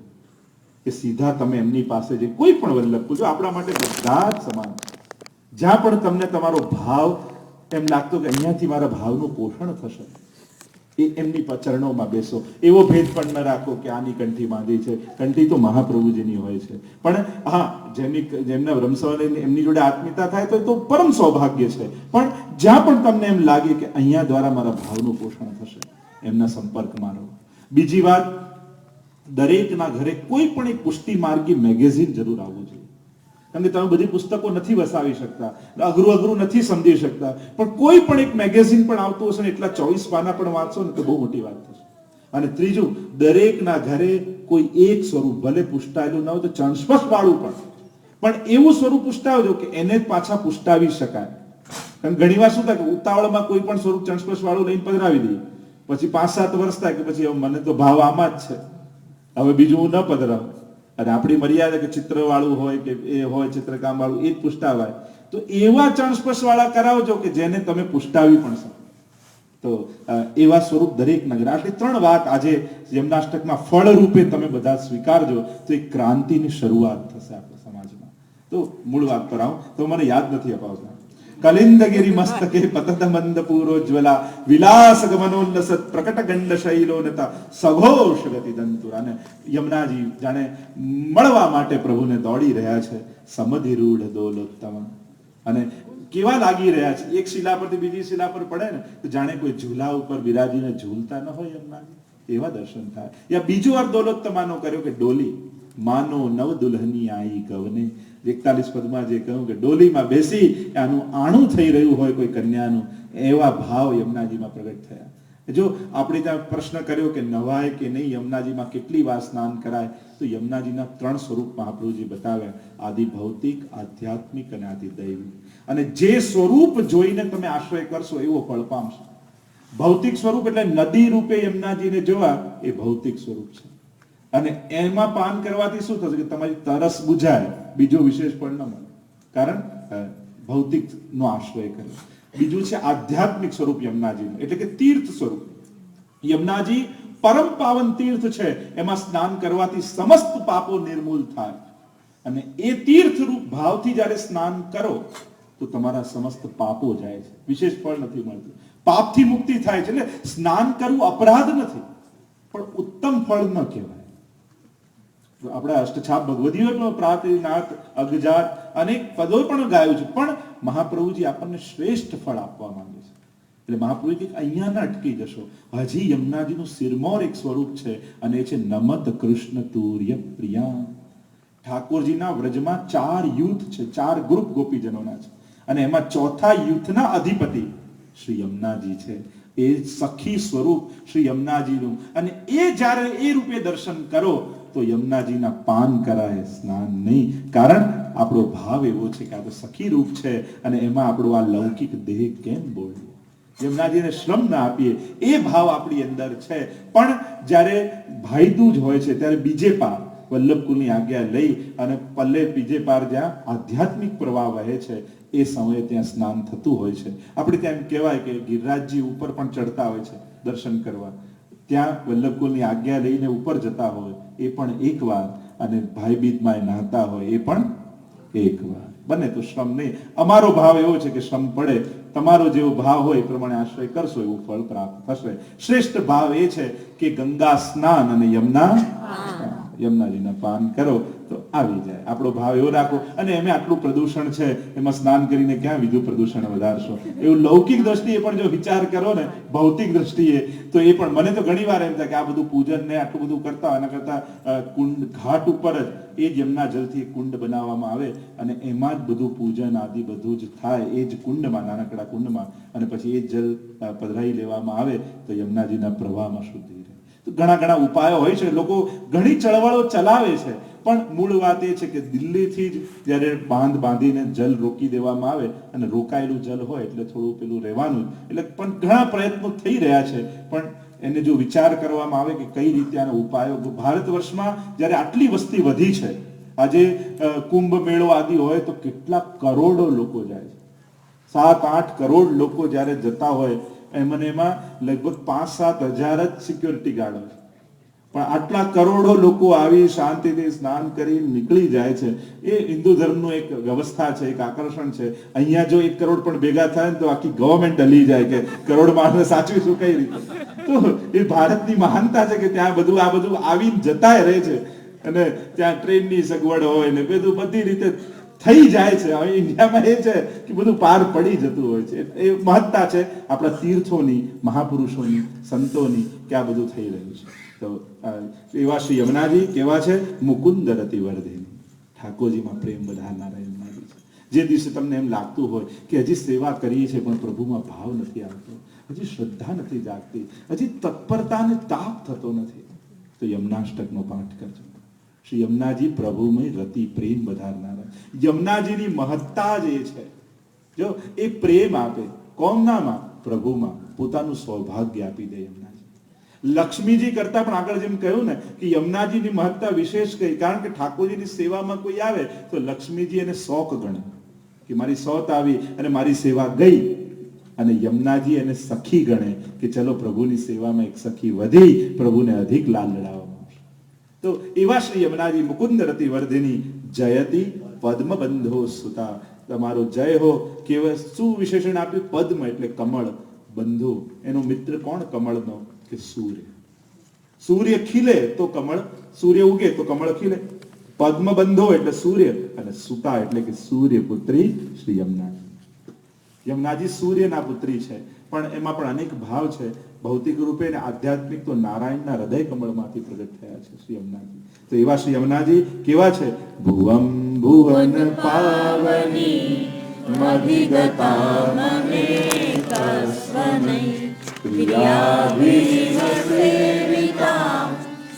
કે સીધા તમે એમની પાસે જઈ, કોઈ પણ વલ્લભકુલ, જો આપણા માટે બધા જ સમાન છે. જ્યાં પણ તમને તમારો ભાવ એમ લાગતો કે અહીંયાથી મારા ભાવનું પોષણ થશે, એ એમની ચરણોમાં બેસો. એવો ભેદ પણ ન રાખો કે આની કંઠી બાંધી છે. કંઠી તો મહાપ્રભુજીની હોય છે, પણ હા, જેમના રમસવાને એમની જોડે આત્મીયતા થાય તો પરમ સૌભાગ્ય છે. પણ જ્યાં પણ તમને એમ લાગે કે અહીંયા દ્વારા મારા ભાવનું પોષણ થશે, એમના સંપર્કમાં રહો. બીજી વાત, દરેકના ઘરે કોઈ પણ એક પુષ્ટિ માર્ગી મેગેઝિન જરૂર આવવું જોઈએ. કારણ કે તમે બધી પુસ્તકો નથી વસાવી શકતા, અઘરું નથી સમજી શકતા, પણ કોઈ પણ એક મેગેઝિન પણ આવતું હશે ને એટલા 24 પાના પણ વાંચો ને તો બહુ મોટી વાત થશે. અને ત્રીજું, દરેકના ઘરે કોઈ એક સ્વરૂપ, ભલે પુષ્ટાયેલું ન હોય તો ચંસ્પશ વાળું પણ એવું સ્વરૂપ પુષ્ટાવજો કે એને પાછા પુષ્ટાવી શકાય. કારણ ઘણીવાર શું થાય કે ઉતાવળમાં કોઈ પણ સ્વરૂપ ચંસ્પશ વાળું લઈને પધરાવી દઈએ, પછી 5-7 વર્ષ થાય કે પછી મને તો ભાવ આમાં જ છે, હવે બીજું હું ન પધરાવું. અને આપણી મર્યાદા કે ચિત્ર વાળું હોય કે એ હોય ચિત્રકામ વાળું એ જ પુષ્ટાવાય. તો એવા ચણસ્પર્શ વાળા કરાવજો કે જેને તમે પુષ્ટાવી પણ શકો. તો એવા સ્વરૂપ દરેક નગર. આટલી 3 વાત આજે જન્માષ્ટકના ફળ રૂપે તમે બધા સ્વીકારજો તો એક ક્રાંતિની શરૂઆત થશે આપણા સમાજમાં. તો મૂળ વાત પર આવું તો મને યાદ નથી અપાવતા. કલિંદગિરી મસ્તકે પતત મંદ પૂરોજ્વલા વિલાસ ગમનોલ્લસત પ્રકટ ગંડ શૈલોનતા સઘોષ ગતિ દંતુરા. અને યમુનાજી જાણે મળવા માટે પ્રભુને દોડી રહ્યા છે. સમધિરૂઢ દોલોત્તમ, અને કેવા લાગી રહ્યા છે. એક શિલા પરથી બીજી શિલા પર પડે ને તો જાણે કોઈ ઝૂલા ઉપર બિરાજીને ઝૂલતા ન હોય યમુનાજી, એવા દર્શન થાય. યા બીજો અર્થ દોલોત્તમાનો કર્યો કે ડોલી માનો નવ દુલ્હની આઈ ગવને. 41 પદમાં જે કહ્યું કે ડોલીમાં બેસી આનું આણું થઈ રહ્યું હોય કોઈ કન્યાનું, એવા ભાવ યમુનાજીમાં પ્રગટ થયા. જો આપણે ત્યાં પ્રશ્ન કર્યો કે નવાય કે નહીં, યમુનાજીમાં કેટલી વાર સ્નાન કરાય, તો યમુનાજીના 3 સ્વરૂપ મહાપ્રભુજી બતાવ્યા: આદિ ભૌતિક, આધ્યાત્મિક અને આદિ દૈવિક. અને જે સ્વરૂપ જોઈને તમે આશ્રય કરશો એવો ફળ પામશો. ભૌતિક સ્વરૂપ એટલે નદી રૂપે યમુનાજીને જોવા, એ ભૌતિક સ્વરૂપ છે. અને એમાં પાન કરવાથી શું થશે કે તમારી તરસ બુઝાય, બીજો વિશેષ પણ ન મળે, કારણ ભૌતિક નો આશ્રય કર્યો. બીજું છે આધ્યાત્મિક સ્વરૂપ યમુનાજીનું, એટલે કે તીર્થ સ્વરૂપ. યમુનાજી પરમ પાવન તીર્થ છે, એમાં સ્નાન કરવાથી સમસ્ત પાપો નિર્મૂલ થાય. અને એ તીર્થ રૂપ ભાવથી જ્યારે સ્નાન કરો તો તમારા સમસ્ત પાપો જાય છે, વિશેષ ફળ નથી મળતું, પાપથી મુક્તિ થાય છે. એટલે સ્નાન કરવું અપરાધ નથી, પણ ઉત્તમ ફળ ન કહેવાય. આપણા અષ્ટછાપ ભગવદીઓમાં પ્રાતિનાથ, અગજાત અનેક પદો પણ ગાયું છે, પણ મહાપ્રભુજી આપણને શ્રેષ્ઠ ફળ આપવા માંગે છે. એટલે મહાપ્રભુજી અહીંયા ના અટકી જશો, હજી યમુનાજીનું સિરમોર એક સ્વરૂપ છે, અને એ છે નમત કૃષ્ણ તુર્ય પ્રિયા. ઠાકોરજીના વ્રજમાં 4 યુથ છે, 4 ગ્રુપ ગોપીજનોના છે, અને એમાં ચોથા યુથના અધિપતિ શ્રી યમુનાજી છે. એ સખી સ્વરૂપ શ્રી યમુનાજીનું, અને એ જ્યારે એ રૂપે દર્શન કરો તો યમુનાજીના પાન કરાય, સ્નાન નહીં. કારણ આપણો ભાવ એવો છે કે આ તો સખી રૂપ છે, અને એમાં આપણો આ લૌકિક દેહ કેમ બોલીએ, યમુનાજીને શ્રમ ના આપીએ, એ ભાવ આપણી અંદર છે. પણ જ્યારે ભાઈદૂજ હોય છે ત્યારે બીજે પાર વલ્લભકુલની આજ્ઞા લઈ અને પલ્લે બીજે પાર જ્યાં આધ્યાત્મિક પ્રવાહ વહે છે, એ સમયે ત્યાં સ્નાન થતું હોય છે. આપણે ત્યાં એમ કહેવાય કે ગિરિરાજજી ઉપર પણ ચડતા હોય છે દર્શન કરવા, ત્યાં વલ્લભકુલની આજ્ઞા લઈને ઉપર જતા હોય એ પણ એક વાર, અને ભાઈ બીજમાં એ નહાતા હોય એ પણ એક વાર. બને તો શ્રમ નહીં. અમારો ભાવ એવો છે કે શ્રમ પડે, તમારો જેવો ભાવ હોય એ પ્રમાણે આશ્રય કરશો એવું ફળ પ્રાપ્ત થશે. શ્રેષ્ઠ ભાવ એ છે કે ગંગા સ્નાન અને યમુનાજીના પાન કરો તો આવી જાય. આપણો ભાવ એવો રાખો. અને એમાં આટલું પ્રદૂષણ છે, એમાં સ્નાન કરીને ક્યાં બીજું પ્રદૂષણ વધારશો? એવું લૌકિક દ્રષ્ટિએ પણ જો વિચાર કરો ને, ભૌતિક દ્રષ્ટિએ, તો એ પણ મને તો ઘણી વાર એમ થાય કે આ બધું પૂજન ને આટલું બધું કરતા, એના કરતા કુંડ ઘાટ ઉપર જ એ જ યમુના જલથી કુંડ બનાવવામાં આવે, અને એમાં જ બધું પૂજન આદિ બધું જ થાય, એ જ કુંડમાં, નાનકડા કુંડમાં, અને પછી એ જ જલ પધરાઈ લેવામાં આવે તો યમુનાજીના પ્રવાહમાં શુદ્ધિ રહે. તો ઘણા ઉપાયો હોય છે, લોકો ઘણી ચળવળો ચલાવે છે, પણ મૂળ વાત એ છે કે દિલ્હીથી જ જ્યારે બાંધીને જલ રોકી દેવામાં આવે, અને રોકાયેલું જલ હોય એટલે થોડું પેલું રહેવાનું, એટલે પણ ઘણા પ્રયત્નો થઈ રહ્યા છે, પણ એને જો વિચાર કરવામાં આવે કે કઈ રીતે આના ઉપાયો. ભારત વર્ષમાં જ્યારે આટલી વસ્તી વધી છે, આજે કુંભ મેળો આદિ હોય તો કેટલા કરોડો લોકો જાય છે, 7-8 કરોડ લોકો જ્યારે જતા હોય, એમાં લગભગ 5-7 હજાર જ સિક્યોરિટી ગાર્ડ હોય, પણ આટલા કરોડો લોકો આવી શાંતિથી સ્નાન કરી નીકળી જાય છે. એ હિન્દુ ધર્મનું એક વ્યવસ્થા છે, એક આકર્ષણ છે. અહીંયા જો 1 કરોડ પણ ભેગા થાય ને તો આખી ગવર્મેન્ટ હલી જાય કે કરોડ માણસને સાચવીશું કઈ રીતે. તો એ ભારતની મહાનતા છે કે ત્યાં બધું આ બધું આવીને જતાય રહે છે, અને ત્યાં ટ્રેનની સગવડ હોય ને બધું બધી રીતે થઈ જાય છે. હવે ઇન્ડિયામાં એ છે કે બધું પાર પડી જતું હોય છે. એ મહત્તા છે આપણા તીર્થોની, મહાપુરુષોની, સંતોની, કે આ બધું થઈ રહ્યું છે. તો એવા શ્રી યમુનાજી કેવા છે? મુકુંદ રતિ વર્ધિની, ઠાકોરજીમાં પ્રેમ વધારનારા યમુનાજી છે. જે દિવસે તમને એમ લાગતું હોય કે હજી સેવા કરીએ છીએ પણ પ્રભુમાં ભાવ નથી આવતો, હજી શ્રદ્ધા નથી જાગતી, હજી તત્પરતા અને તાપ થતો નથી, તો યમુનાષ્ટકનો પાઠ કરજો. શ્રી યમુનાજી પ્રભુમય રતિ, પ્રેમ વધારનારા. યમુનાજીની મહત્તા જ એ છે, જો એ પ્રેમ આપે કોમનામાં, પ્રભુમાં પોતાનું સૌભાગ્ય આપી દે યમુનાજી. લક્ષ્મીજી કરતા પણ આગળ જેમ કહ્યું ને કે યમુનાજીની મહત્તા વિશેષ કઈ, કારણ કે ઠાકોરજીની સેવામાં કોઈ આવે તો લક્ષ્મીજી એને શોખ ગણે કે મારી સોત આવી અને મારી સેવા ગઈ, અને યમુનાજી એને સખી ગણે કે ચલો પ્રભુની સેવામાં એક સખી વધી, પ્રભુને અધિક લાલ લડાવવામાં આવશે. તો એવા શ્રી યમુનાજી મુકુંદ રતિ વર્ધિની, જયતિ પદ્મબંધો સુતા, તમારો જય હો. કેવળ શું વિશેષણ આપ્યું? પદ્મ એટલે કમળ, બંધુ. એનો મિત્ર કોણ કમળનો? કે સૂર્ય. સૂર્ય ખીલે તો કમળ, સૂર્ય ઉગે તો કમળ ખીલે. પદ્મ બંધો એટલે સૂર્ય, અને સુતા એટલે કે સૂર્ય પુત્રી શ્રી યમુનાજી. યમુનાજી સૂર્યના પુત્રી છે, પણ એમાં પણ અનેક ભાવ છે. ભૌતિક રૂપે અને આધ્યાત્મિક તો નારાયણના હૃદય કમળમાંથી પ્રગટ થયા છે શ્રી યમુનાજી. તો એવા શ્રી યમુનાજી કેવા છે? ભુવમ ભુવન પાવની મધિગતા મનેકસ્વનૈ પ્રિયાભીમસેવિતા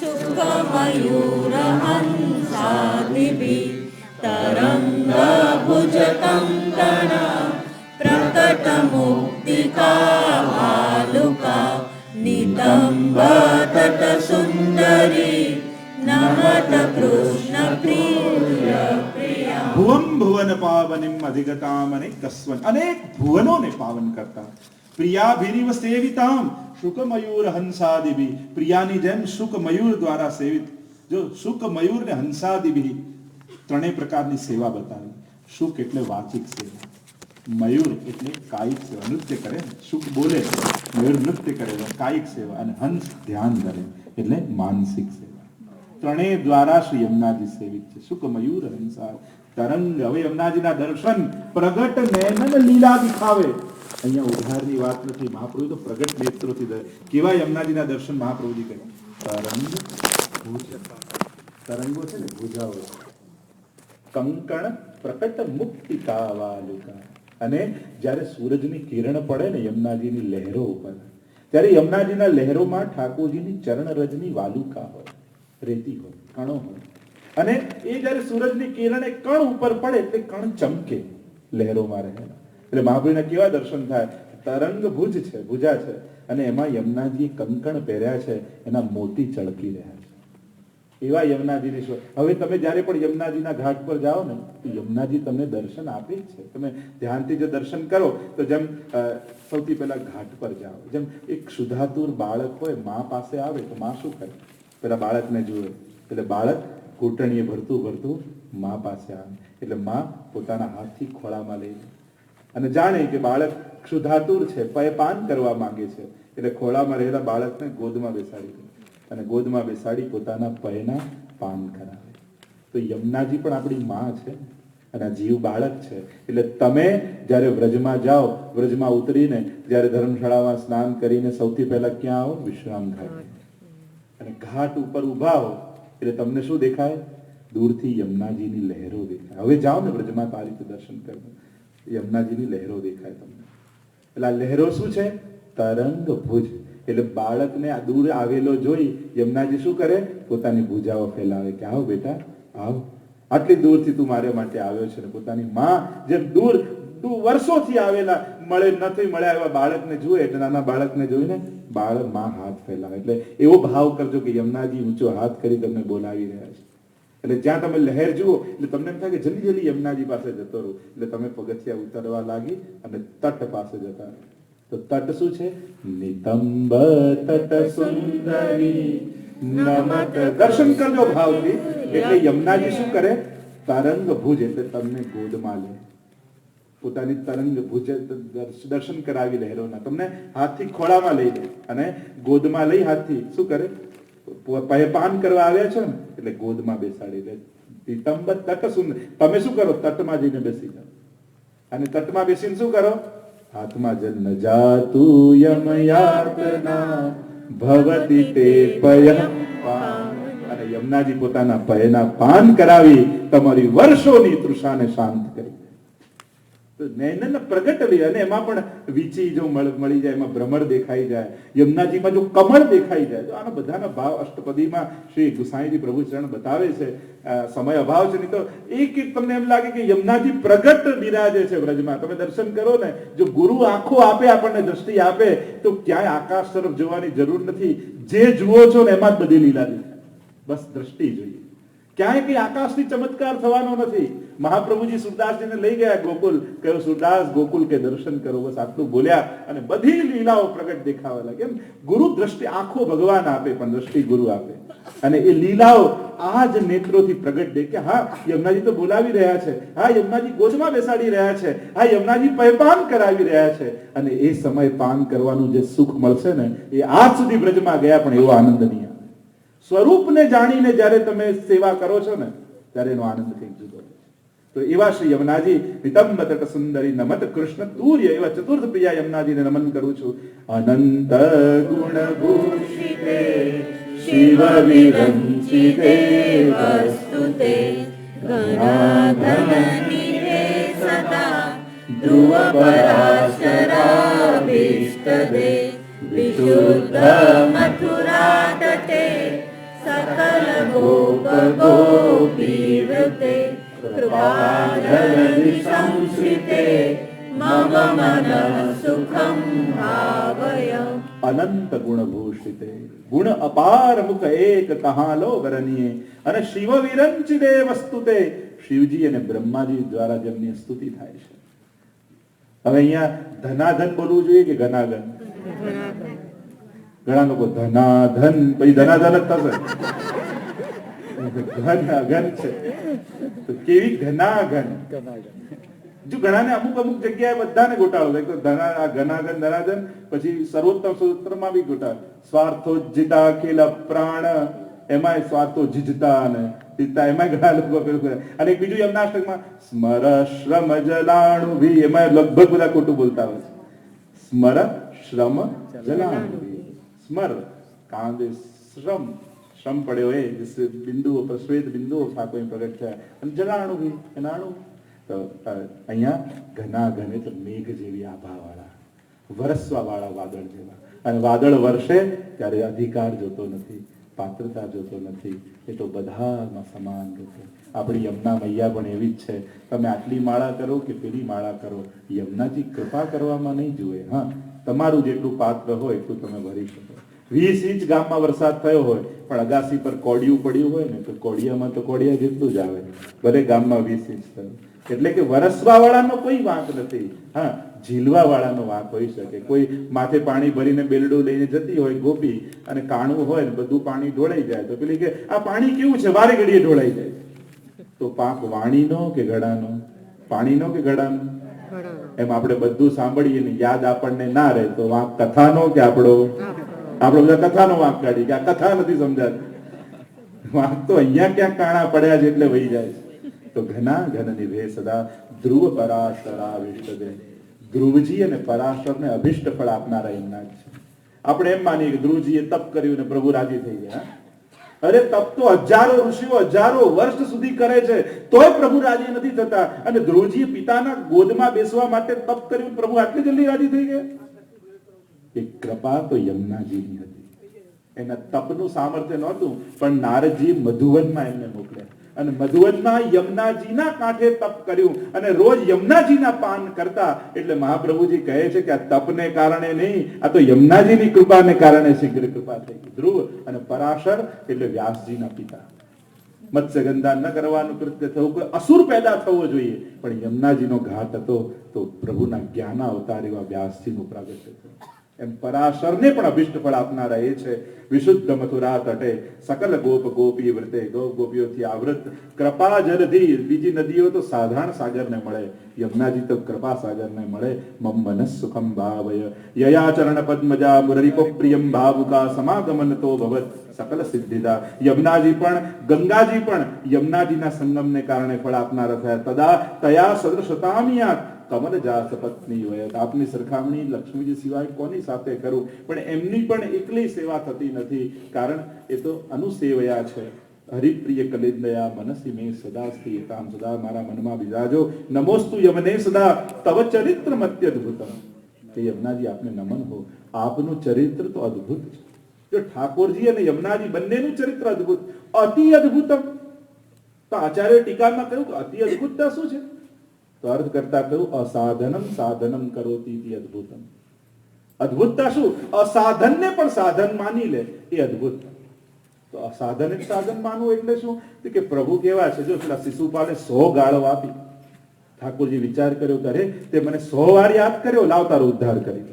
સુખમયુરહંસાદિભિ તરંગભુજકંકણ પ્રકટમુક્તિકા ભાલુકા નિતંબતટસુંદરી નમત કૃષ્ણ પ્રિય પ્રિયા. ભુવમ ભુવન પાવનિમ અધિગતામ અનેકસ્વન, અનેક ભુવનોને પાવન કરતા. પ્રિયાભિરીવ સેવિતામ શુક મયુર હંસાદિભિ, પ્રિયાની જેમ શુક મયુર દ્વારા સેવિત. જો શુક મયુર ને હંસાદિભિ ત્રણેય પ્રકારની સેવા બતાવી. શુક એટલે વાચિક સેવા, મયુર એટલે કાયિક સેવા, નૃત્ય કરે. શુક બોલે, મયુર નૃત્ય કરે, કાયિક સેવા. અને હંસ ધ્યાન કરે એટલે માનસિક સેવા. ત્રણેય દ્વારા શ્રી યમુનાજી સેવિત છે. શુક મયુર હંસા તરંગ. હવે યમુનાજીના દર્શન પ્રગટ નયન લીલા દિખાવે. અહીંયા ઉધારની વાત નથી. મહાપ્રભુ તો પ્રગટ નેત્રોથી કેવા યમુનાજીના દર્શન મહાપ્રભુજી કરે. તરંગ ભુજ, તરંગો છે ને ભુજાઓ, કંકણ પ્રકટ મુક્તિકા વાલુકા. અને જ્યારે સૂરજની કિરણ પડે ને યમુનાજીની લહેરો ઉપર, ત્યારે યમુનાજીના લહેરોમાં ઠાકોરજીની ચરણ રજની વાલુકા હોય, રેતી હોય, કણો હોય. અને એ જ્યારે સૂરજની કિરણ એ કણ ઉપર પડે એટલે કણ ચમકે લહેરોમાં રહેલા. એટલે મહાપ્રભુના કેવા દર્શન થાય? તરંગ ભુજ છે, ભુજા છે, અને એમાં યમુનાજી કંકણ પહેર્યા છે, એના મોતી ચળકી રહ્યા છે. એવા યમુનાજીની હવે તમે જ્યારે પણ યમુનાજીના ઘાટ પર જાઓ ને તો યમુનાજી તમને દર્શન આપે જ છે. તમે ધ્યાનથી જો દર્શન કરો તો જેમ સૌથી પહેલા ઘાટ પર જાઓ, જેમ એક શુદ્ધાતુર બાળક હોય, મા પાસે આવે તો મા શું કરે? પેલા બાળકને જુએ, એટલે બાળક ઘૂંટણીએ ભરતું ભરતું મા પાસે આવે, એટલે મા પોતાના હાથથી ખોળામાં લઈ લે અને જાણે કે બાળક ક્ષુધાતુર છે, પયપાન કરવા માંગે છે, એટલે ખોળામાં રહેલા બાળકને ગોદમાં બેસાડી દે અને ગોદમાં બેસાડી પોતાના પયના પાન કરાવે. તો યમુનાજી પણ આપણી માં છે અને આ જીવ બાળક છે. એટલે તમે જ્યારે વ્રજમાં જાઓ, વ્રજમાં ઉતરીને જ્યારે ધર્મશાળામાં સ્નાન કરીને સૌથી પહેલા ક્યાં આવો? વિશ્રામ ઘાટ. અને ઘાટ ઉપર ઊભા હો એટલે તમને શું દેખાય? દૂરથી યમુનાજીની લહેરો દેખાય. હવે જાઓ ને વ્રજમાં તો આ રીતે દર્શન કરવા, યમુનાજીની લહેરો દેખાય તમને. એટલે આ લહેરો શું છે? તરંગ ભુજ. એટલે બાળકને આ દૂર આવેલો જોઈ યમુનાજી શું કરે? પોતાની ભુજાઓ ફેલાવે કે આવ બેટા આવ, આટલી દૂરથી તું મારે માટે આવ્યો છે. પોતાની માં જેમ દૂર વર્ષોથી આવેલા નથી મળ્યા એવા બાળકને જુએ એટલે નાના બાળકને જોઈને બાળક માં હાથ ફેલાવે. એટલે એવો ભાવ કરજો કે યમુનાજી ઊંચો હાથ કરી તમને બોલાવી રહ્યા છે. એટલે જ્યાં તમે લહેર જુઓ એટલે તમને એમ થાય કે જલ્દી જલ્દી યમુનાજી પાસે જતો રહો. એટલે તમે પગથિયા ઉતરવા લાગી અને તટ પાસે જતા. તો તટ શું છે? નિતંબ તટ સુંદરી નમત. દર્શન કરજો ભાવથી. એટલે યમુનાજી શું કરે? તરંગ ભુજ એટલે તમને ગોદમાં લે, પોતાની તરંગ ભુજ દર્શન કરાવી લહેરોના, તમને હાથથી ખોળામાં લઈ લે અને ગોદમાં લઈ હાથથી શું કરે? પયપાન કરવા આવ્યા છો ને એટલે ગોદમાં બેસાડી લે. નિતંબ તટ સુંદર. તમે શું કરો? તટમાં જઈને બેસી જાઓ અને તટમાં બેસીને શું કરો? હાથમાં જલ ન જાતુ યમ યાતના ભવતી તે પયમ પાન. અને યમુનાજી પોતાના પયના પાન કરાવી તમારી વર્ષોની તૃષાને શાંત કરી. તો નયન પ્રગટ અને એમાં પણ વીચી જો મળી જાય, એમાં ભ્રમર દેખાઈ જાય, યમુનાજીમાં જો કમળ દેખાઈ જાય, તો આના બધાના ભાવ અષ્ટપદીમાં શ્રી ગુસાઈજી પ્રભુ ચરણ બતાવે છે. સમય અભાવ છે નહીં તો એક તમને એમ લાગે કે યમુનાજી પ્રગટ બિરાજે છે વ્રજમાં. તમે દર્શન કરો ને, જો ગુરુ આંખો આપે, આપણને દ્રષ્ટિ આપે, તો ક્યાંય આકાશ તરફ જોવાની જરૂર નથી. જે જુઓ છો ને એમાં જ બધી લીલા દેખાય. બસ દ્રષ્ટિ જોઈએ. ક્યાંય કઈ આકાશથી ચમત્કાર થવાનો નથી. મહાપ્રભુજી સુરદાસજીને લઈ ગયા ગોકુલ, કહ્યું સુરદાસ ગોકુલ કે દર્શન કરો. બસ આટલું બોલ્યા અને બધી લીલાઓ પ્રગટ દેખાવા લાગી. એમ ગુરુ દ્રષ્ટિ, આંખો ભગવાન આપે પણ દ્રષ્ટિ ગુરુ આપે. અને એ લીલાઓ આ જ નેત્રોથી પ્રગટ દે કે હા યમુનાજી તો બોલાવી રહ્યા છે, હા યમુનાજી ગોદમાં બેસાડી રહ્યા છે, હા યમુનાજી પયપાન કરાવી રહ્યા છે. અને એ સમય પાન કરવાનું જે સુખ મળશે ને એ આજ સુધી બ્રજમાં ગયા પણ એવો આનંદ નહીં આવે. સ્વરૂપને જાણીને જ્યારે તમે સેવા કરો છો ને ત્યારે એનો આનંદ કંઈક જુદો છે. તો એવા શ્રી યમુનાજી નિતંબ તટ સુંદરી નમત કૃષ્ણ તુર્ય એવા ચતુર્થ પ્રિયા યમુનાજીને નમન કરું છું. અનંત ગુણ ભૂષિતે શિવ વિરંચિતે વસ્તુતે ગણાધનનિધે સદા ધ્રુવ પરાશરાભીષ્ટદે વિશુદ્ધ મથુરા તટે સકલ ગોપ ગોપીવૃતે કૃપાજલધિ સંશ્રિતે મમ મન સુખમ ભાવય. અનંત ગુણ ભૂષિતે ગુણ અપાર મુખ એક કહાલો વરનીએ અને શિવ વિરંચિતે વસ્તુતે શિવજી અને બ્રહ્માજી દ્વારા જેમની સ્તુતિ થાય છે. હવે અહીંયા ધનાધન બોલવું જોઈએ કે ઘનાઘન? ઘણા લોકો ધનાધન પછી ધનાધન જ થશે. ઘનાઘન છે તો કેવી ઘનાઘન? જો ઘણાને અમુક અમુક જગ્યાએ બધાને ગોટાળો થાય તો ઘનાઘન ધનાધન પછી સર્વોત્તમ સૂત્રમાં બી ગોટાળો. સ્વાર્થો જીતા અખિલ પ્રાણ એમાં સ્વાર્થો જીજતા અને જીતતા એમાં ઘણા લોકો પેલું કરે. અને એક બીજું યમનાષ્ટકમાં સ્મર શ્રમ જલાણુ ભી એમાં લગભગ બધા ખોટું બોલતા હોય છે. સ્મર શ્રમ જલાણુ ભી સ્મર કારણ કે શ્રમ પડ્યો એ બિંદુઓ પર શ્વેત બિંદુઓ સાકો પ્રગટ થયા અને જલાણુ ભી એનાણું. તો અહીંયા ઘના ઘન એટલે મેઘ જેવી આભા વાળા વરસવા વાળા વાદળ જેવા. અને વાદળ વરસે ત્યારે અધિકાર જોતો નથી, પાત્રતા જોતો નથી, એ તો બધામાં સમાન રૂપે. આપણી યમુના મૈયા પણ એવી જ છે. તમે આટલી માળા કરો કે પેલી માળા કરો, યમુનાજી કૃપા કરવામાં નહીં જુએ. હા, તમારું જેટલું પાત્ર હોય એટલું તમે ભરી શકો. 20 ઇંચ ગામમાં વરસાદ થયો હોય પણ અગાસી પર કોડિયું પડ્યું હોય ને તો કોડિયામાં તો કોડિયા જેટલું જ આવે, ભલે ગામમાં 20 ઇંચ થયું. એટલે કે વરસવા વાળાનો કોઈ વાંક નથી. હા, ઝીલવા વાળાનો વાંક હોઈ શકે. કોઈ માથે પાણી ભરીને બેલડું લઈને જતી હોય ગોપી અને કાણું હોય ને બધું પાણી ઢોળાઈ જાય તો પેલી કે આ પાણી કેવું છે, વારે ઘડીએ ઢોળાઈ જાય. તો પાક વાણીનો કે ઘડાનો? પાણીનો કે ઘડાનો? એમ આપણે બધું સાંભળીએ ને યાદ આપણને ના રહે તો વાંક કથાનો કે આપણો? આપણે બધા કથાનો વાંક કાઢી કે આ કથા નથી સમજાતી. વાંક તો અહીંયા ક્યાંક કાણા પડ્યા છે એટલે વહી જાય છે. તો ઘના ઘન નિભે સદા ધ્રુવ પરાશરા વિષ્ટદે. ધ્રુવજી અને પરાશરને અભિષ્ટ ફળ આપનારા એમના જ છે. આપણે એમ માનીએ કે ધ્રુવજીએ તપ કર્યું ને પ્રભુ રાજી થઈ ગયા. અરે તપ તો હજારો ઋષિઓ હજારો વર્ષ સુધી કરે છે તોય પ્રભુ રાજી નથી થતા. અને ધ્રુવજીએ પિતાના ગોદમાં બેસવા માટે તપ કર્યું, પ્રભુ આટલી જલ્દી રાજી થઈ ગયા? એ કૃપા તો યમુનાજીની હતી. એના તપનું સામર્થ્ય નહોતું પણ નારદજી મધુવનમાં એમને મોકલ્યા અને મધુવનમાં યમુનાજીના કાંઠે તપ કર્યું અને રોજ યમુનાજીના પાન કરતા. એટલે મહાપ્રભુજી કહે છે કે આ તપને કારણે નહીં, આ તો યમુનાજીની કૃપાને કારણે શીઘ્ર કૃપા થઈ ગઈ. ધ્રુવ અને પરાશર એટલે વ્યાસજીના પિતા. મત્સ્યગંધા ન કરવાનું કૃત્ય થવું, કોઈ અસુર પેદા થવો જોઈએ પણ યમુનાજીનો ઘાટ હતો તો પ્રભુના જ્ઞાન અવતાર એવા વ્યાસજીનું પ્રાગટ્ય થયું. એમ પરાશરને પણ અભિષ્ટ ફળ આપનારા એ છે. વિશુદ્ધ મથુરા તટે સકલ ગોપ ગોપી વ્રતે, ગોપ ગોપીઓથી આવૃત કૃપા જલધિ. બીજી નદીઓ તો સાધારણ સાગરને મળે, યમુનાજી તો કૃપા સાગરને મળે. મમ મનઃ સુખમ ભાવય યયા ચરણ પદ્મજા મુરરીપો પ્રિયમ ભાવુકા સમાગમન તો ભવત સકલ સિદ્ધિદા. યમુનાજી પણ ગંગાજી પણ યમુનાજીના સંગમને કારણે ફળ આપનારા થયા. તદા તયા સદૃશતામિયાત કમલ જાસ પત્ની વયત. આપની સરખામણી લક્ષ્મીજી સિવાય કોની સાથે કરું? પણ એમની પણ એકલી સેવા થતી નથી, કારણ એ તો અનુસેવયા છે. હરિપ્રિય કલિંદયા મનસી મે સદા સ્થિતામ. સદા મારા મનમાં બિરાજો. નમોસ્તુ યમને સદા તવ ચરિત્ર મત્યદ્ભુતમ. કે યમુનાજી આપને નમન હો, આપનું ચરિત્ર તો અદ્ભુત છે. જો ઠાકોરજી અને યમુનાજી બંનેનું ચરિત્ર અદ્ભુત, અતિ અદ્ભુતમ. તો આચાર્ય ટીકામાં કહ્યું કે અતિ અદ્ભુતતા શું છે? તો અર્થ કરતા કહ્યું અસાધનમ સાધનમ કરોતી ઇતિ અદ્ભુતમ. અદ્ભુતતા શું? અસાધનને પણ સાધન માની લે એ અદ્ભુત. તો અસાધન સાધન માનવું એટલે શું? કે પ્રભુ કેવા છે. જો પેલા શિશુપાલે 100 ગાળો આપી, ઠાકોરજી વિચાર કર્યો કે અરે તે મને 100 વાર યાદ કર્યો, લાવ તારો ઉદ્ધાર કરી.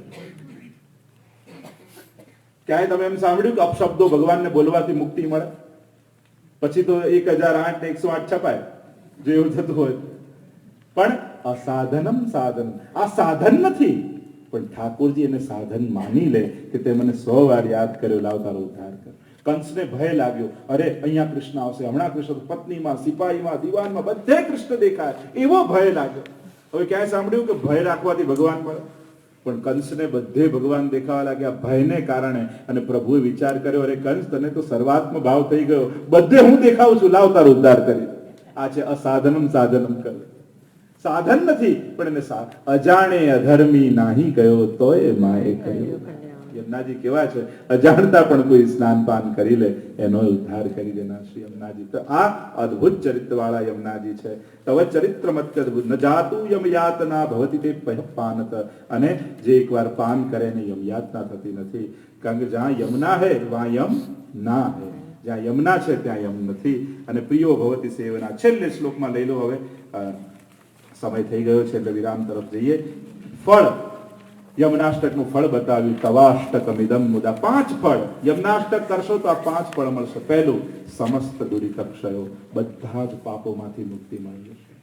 ક્યાંય તમે એમ સાંભળ્યું કે અપશબ્દો ભગવાનને બોલવાથી મુક્તિ મળે? પછી તો 1008 ને 108 છપાય જો એવું થતું હોય. પણ અસાધનમ સાધન, આ સાધન નથી, પણ ઠાકોરજી એને સાધન માની લે કે તે મને 100 વાર યાદ કર્યો, લાવ તારો ઉદ્ધાર કર. કંસને ભય લાગ્યો, અરે અહીંયા કૃષ્ણ આવશે, હમણાં કૃષ્ણ પત્નીમાં, સિપાહીમાં, દીવાનમાં બધે કૃષ્ણ દેખાય, એવો ભય લાગ્યો. હવે ક્યાંય સાંભળ્યું કે ભય રાખવાથી ભગવાન મળે? પણ કંસને બધે ભગવાન દેખાવા લાગ્યા ભયને કારણે, અને પ્રભુએ વિચાર કર્યો, અરે કંસ, તને તો સર્વાત્મ ભાવ થઈ ગયો, બધે હું દેખાઉં છું, લાવ તારો ઉદ્ધાર કરી. આ છે અસાધનમ સાધનમ કરે. સાધન નથી, પણ એને અજાણે અધર્મી નાહી ગયો તોય માએ કર્યો. યમુનાજી કેવા છે, અજાણતા પણ કોઈ સ્નાન પાન કરી લે એનો ઉદ્ધાર કરી દેનાર શ્રી યમુનાજી. તો આ અદ્ભુત ચરિત્ર વાળા યમુનાજી છે. તવ ચરિત્ર મત્યદ્ભુત ન જાતુ યમ યાતના ભવતિ તે પાનત. અને જે એકવાર પાન કરે ને યમ યાતના થતી નથી. કારણ કે જ્યાં યમુના હે વહાં યમ ના હે. જ્યાં યમુના છે ત્યાં યમ નથી. અને પ્રિયો ભવતી સેવના. છેલ્લે શ્લોકમાં લઈ લો. હવે સમય થઈ ગયો છે એટલે વિરામ તરફ જઈએ. ફળ, યમનાષ્ટકનું ફળ બતાવ્યું. તવાષ્ટકમિદમ મુદા. 5 ફળ યમનાષ્ટક કરશો તો આ 5 ફળ મળશે. પહેલું, સમસ્ત દુરિતક્ષયો, બધા જ પાપોમાંથી મુક્તિ મળી જશે.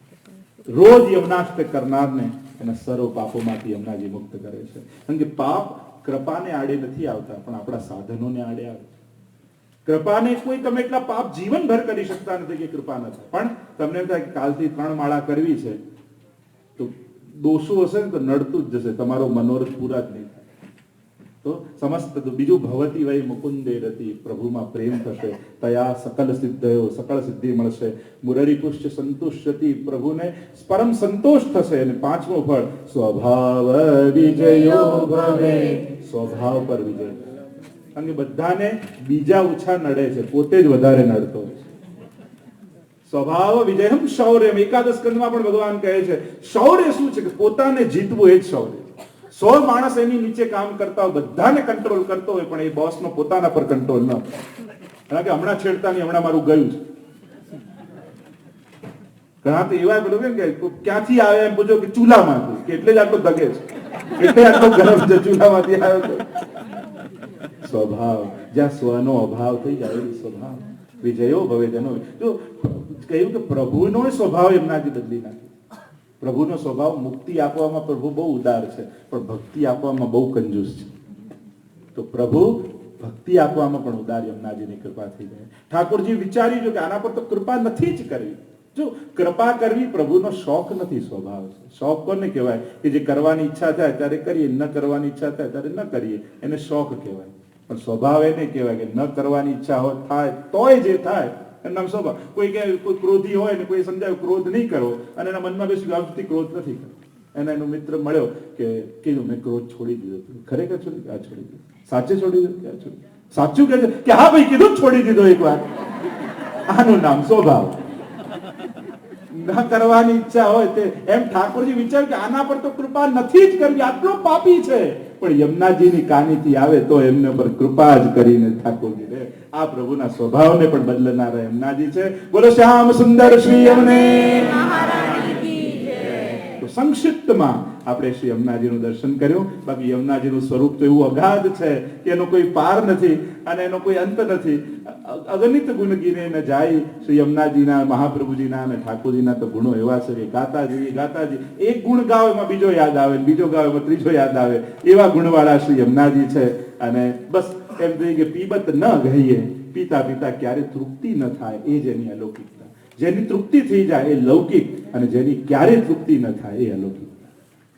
રોજ યમનાષ્ટક કરનારને એના સર્વ પાપોમાંથી યમુનાજી મુક્ત કરે છે. કારણ કે પાપ કૃપાને આડે નથી આવતા, પણ આપણા સાધનોને આડે આવે. કૃપાને કોઈ તમે એટલા પાપ જીવનભર કરી શકતા નથી કે કૃપા નથી. પણ તમને એમ થાય કે કાલથી 3 માળા કરવી છે, તો દોષો હશે ને તો નડતું જ જશે, તમારો મનોરથ પૂરા જ નહીં થાય. તો સમસ્ત. બીજું, ભવતી વય મુકુંદે રતિ, પ્રભુમાં પ્રેમ થશે. તયા સકલ સિદ્ધયો, સકળ સિદ્ધિ મળશે. મુરરી પુષ્ટ સંતુષ્યતિ, પ્રભુને પરમ સંતોષ થશે. અને 5મું ફળ, સ્વભાવ વિજયો ભવે, સ્વભાવ પર વિજય. કારણ કે બધાને બીજા ઓછા નડે છે, પોતે જ વધારે નડતો હોય છે. સ્વભાવ વિજયમ શૌર્યમ. એકાદશ સ્કંદમાં પણ ભગવાન કહે છે શૌર્ય શું છે, કે પોતાને જીતવું એ જ શૌર્ય. 100 માણસ એની નીચે કામ કરતા હોય, બધાને કંટ્રોલ કરતો હોય, પણ એ બોસનો પોતાના પર કંટ્રોલ ન. કારણ કે હમણાં છેડતા નહીં, હમણાં મારું ગયું છે. ઘણા તો એવા પેલું કે ક્યાંથી આવે એમ પૂછો કે ચૂલામાંથી, કે એટલે જ આટલો દગે છે, એટલે આટલો ગરમ છે, ચૂલામાંથી આવ્યો છે. સ્વભાવ, જ્યાં સ્વનો અભાવ થઈ જાય સ્વભાવ વિજયો ભવે તેનો. જો કહ્યું કે પ્રભુનો સ્વભાવ યમુનાજી બદલી નાખે. પ્રભુનો સ્વભાવ મુક્તિ આપવામાં પ્રભુ બહુ ઉદાર છે, પણ ભક્તિ આપવામાં બહુ કંજૂસ છે. તો પ્રભુ ભક્તિ આપવામાં પણ ઉદાર યમુનાજીની કૃપા થઈ જાય. ઠાકોરજી વિચાર્યું છે કે આના પર તો કૃપા નથી જ કરવી. જો કૃપા કરવી પ્રભુનો શોખ નથી, સ્વભાવ છે. શોખ કોને કહેવાય? કે જે કરવાની ઈચ્છા થાય ત્યારે કરીએ, ન કરવાની ઈચ્છા થાય ત્યારે ન કરીએ, એને શોખ કહેવાય. પણ સ્વભાવ એને કહેવાય કે ન કરવાની ઈચ્છા હોય થાય તોય જે થાય એનું નામ સ્વભાવ. કોઈ કે કોઈ ક્રોધી હોય ને કોઈ સમજાવ્યું ક્રોધ નહીં કરવો, અને એના મનમાં બેસી ગયું આવતી ક્રોધ નથી કરવો. એનો મિત્ર મળ્યો કે કીધું મેં ક્રોધ છોડી દીધો. ખરેખર છોડી દીધો? આ છોડી દીધો. સાચે છોડી દીધો? ક્યાં છોડી? સાચું કહે છે કે હા ભાઈ કીધું છોડી દીધો એકવાર. આનું નામ સ્વભાવ. ન કરવાની ઈચ્છા હોય તે એમ ઠાકોરજી વિચાર્યું કે આના પર તો કૃપા નથી જ કરવી, આટલો પાપી છે. પણ યમુનાજીની કાનીથી આવે તો એમને પર કૃપા જ કરીને ઠાકોરજી રે. આ પ્રભુના સ્વભાવને પણ બદલનારા યમુનાજી છે. બોલો શ્યામ સુંદર શ્રી યમને. સંક્ષિપ્તમાં આપણે શ્રી યમુનાજીનું દર્શન કર્યું. બાકી યમુનાજીનું સ્વરૂપ તો એવું અગાધ છે કે એનો કોઈ પાર નથી અને એનો કોઈ અંત નથી. અગણિત ગુણ ગીને ન જાય. શ્રી યમુનાજીના, મહાપ્રભુજીના અને ઠાકોરજીના તો ગુણો એવા છે કે ગાતા જઈએ. એક ગુણ ગાવ એમાં બીજો યાદ આવે, બીજો ગાવ એમાં ત્રીજો યાદ આવે, એવા ગુણવાળા શ્રી યમુનાજી છે. અને બસ એમ થઈ કે પીબત ન ગઈએ, પીતા પીતા ક્યારે તૃપ્તિ ન થાય, એ જ એની અલૌકિકતા. જેની તૃપ્તિ થઈ જાય એ લૌકિક, અને જેની ક્યારેય તૃપ્તિ ન થાય એ અલૌકિક.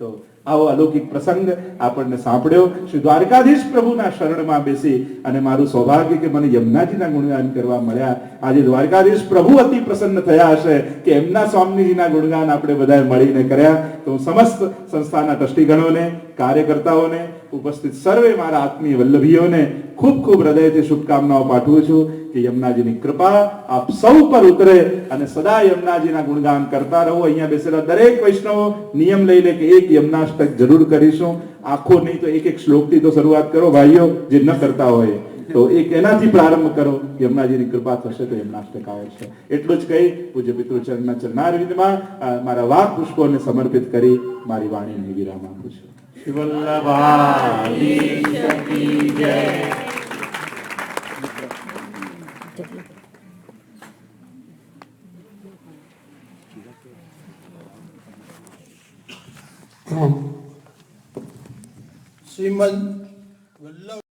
તો આવો અલૌકિક પ્રસંગ આપણને સાંભળ્યો. શ્રી દ્વારકાધીશ પ્રભુના શરણમાં બેસી અને મારું સૌભાગ્ય કે મને યમુનાજીના ગુણગાન કરવા મળ્યા. આજે દ્વારકાધીશ પ્રભુ અતિ પ્રસન્ન થયા હશે કે એમના સ્વામીજીના ગુણગાન આપણે બધાએ મળીને કર્યા. તો સમસ્ત સંસ્થાના ટ્રસ્ટીગણોને, કાર્યકર્તાઓને, ઉપસ્થિત સર્વે મારા આત્મીય વલ્લભીઓને ખૂબ ખૂબ હૃદયથી શુભકામનાઓ પાઠવું છું કે યમુનાજીની કૃપા આપ સૌ પર ઉતરે અને સદા યમુનાજીના ગુણગાન કરતા રહો. અહીંયા બેસેલા દરેક વૈષ્ણવો નિયમ લઈ લે કે એક યમુનાષ્ટક જરૂર કરીશું. આખો નહીં તો એક શ્લોકથી તો શરૂઆત કરો ભાઈઓ, જે ન કરતા હોય તો એક એનાથી પ્રારંભ કરો. યમુનાજીની કૃપા થશે તો યમુનાષ્ટક આવશે. એટલું જ કહી પૂજ્ય પિતૃચરણના ચરણારવિંદમાં મારા વાક પુષ્પોને સમર્પિત કરી મારી વાણીને વિરામ આપું છું. શ્રી વલ્લભાધીશ. શ્રીમદ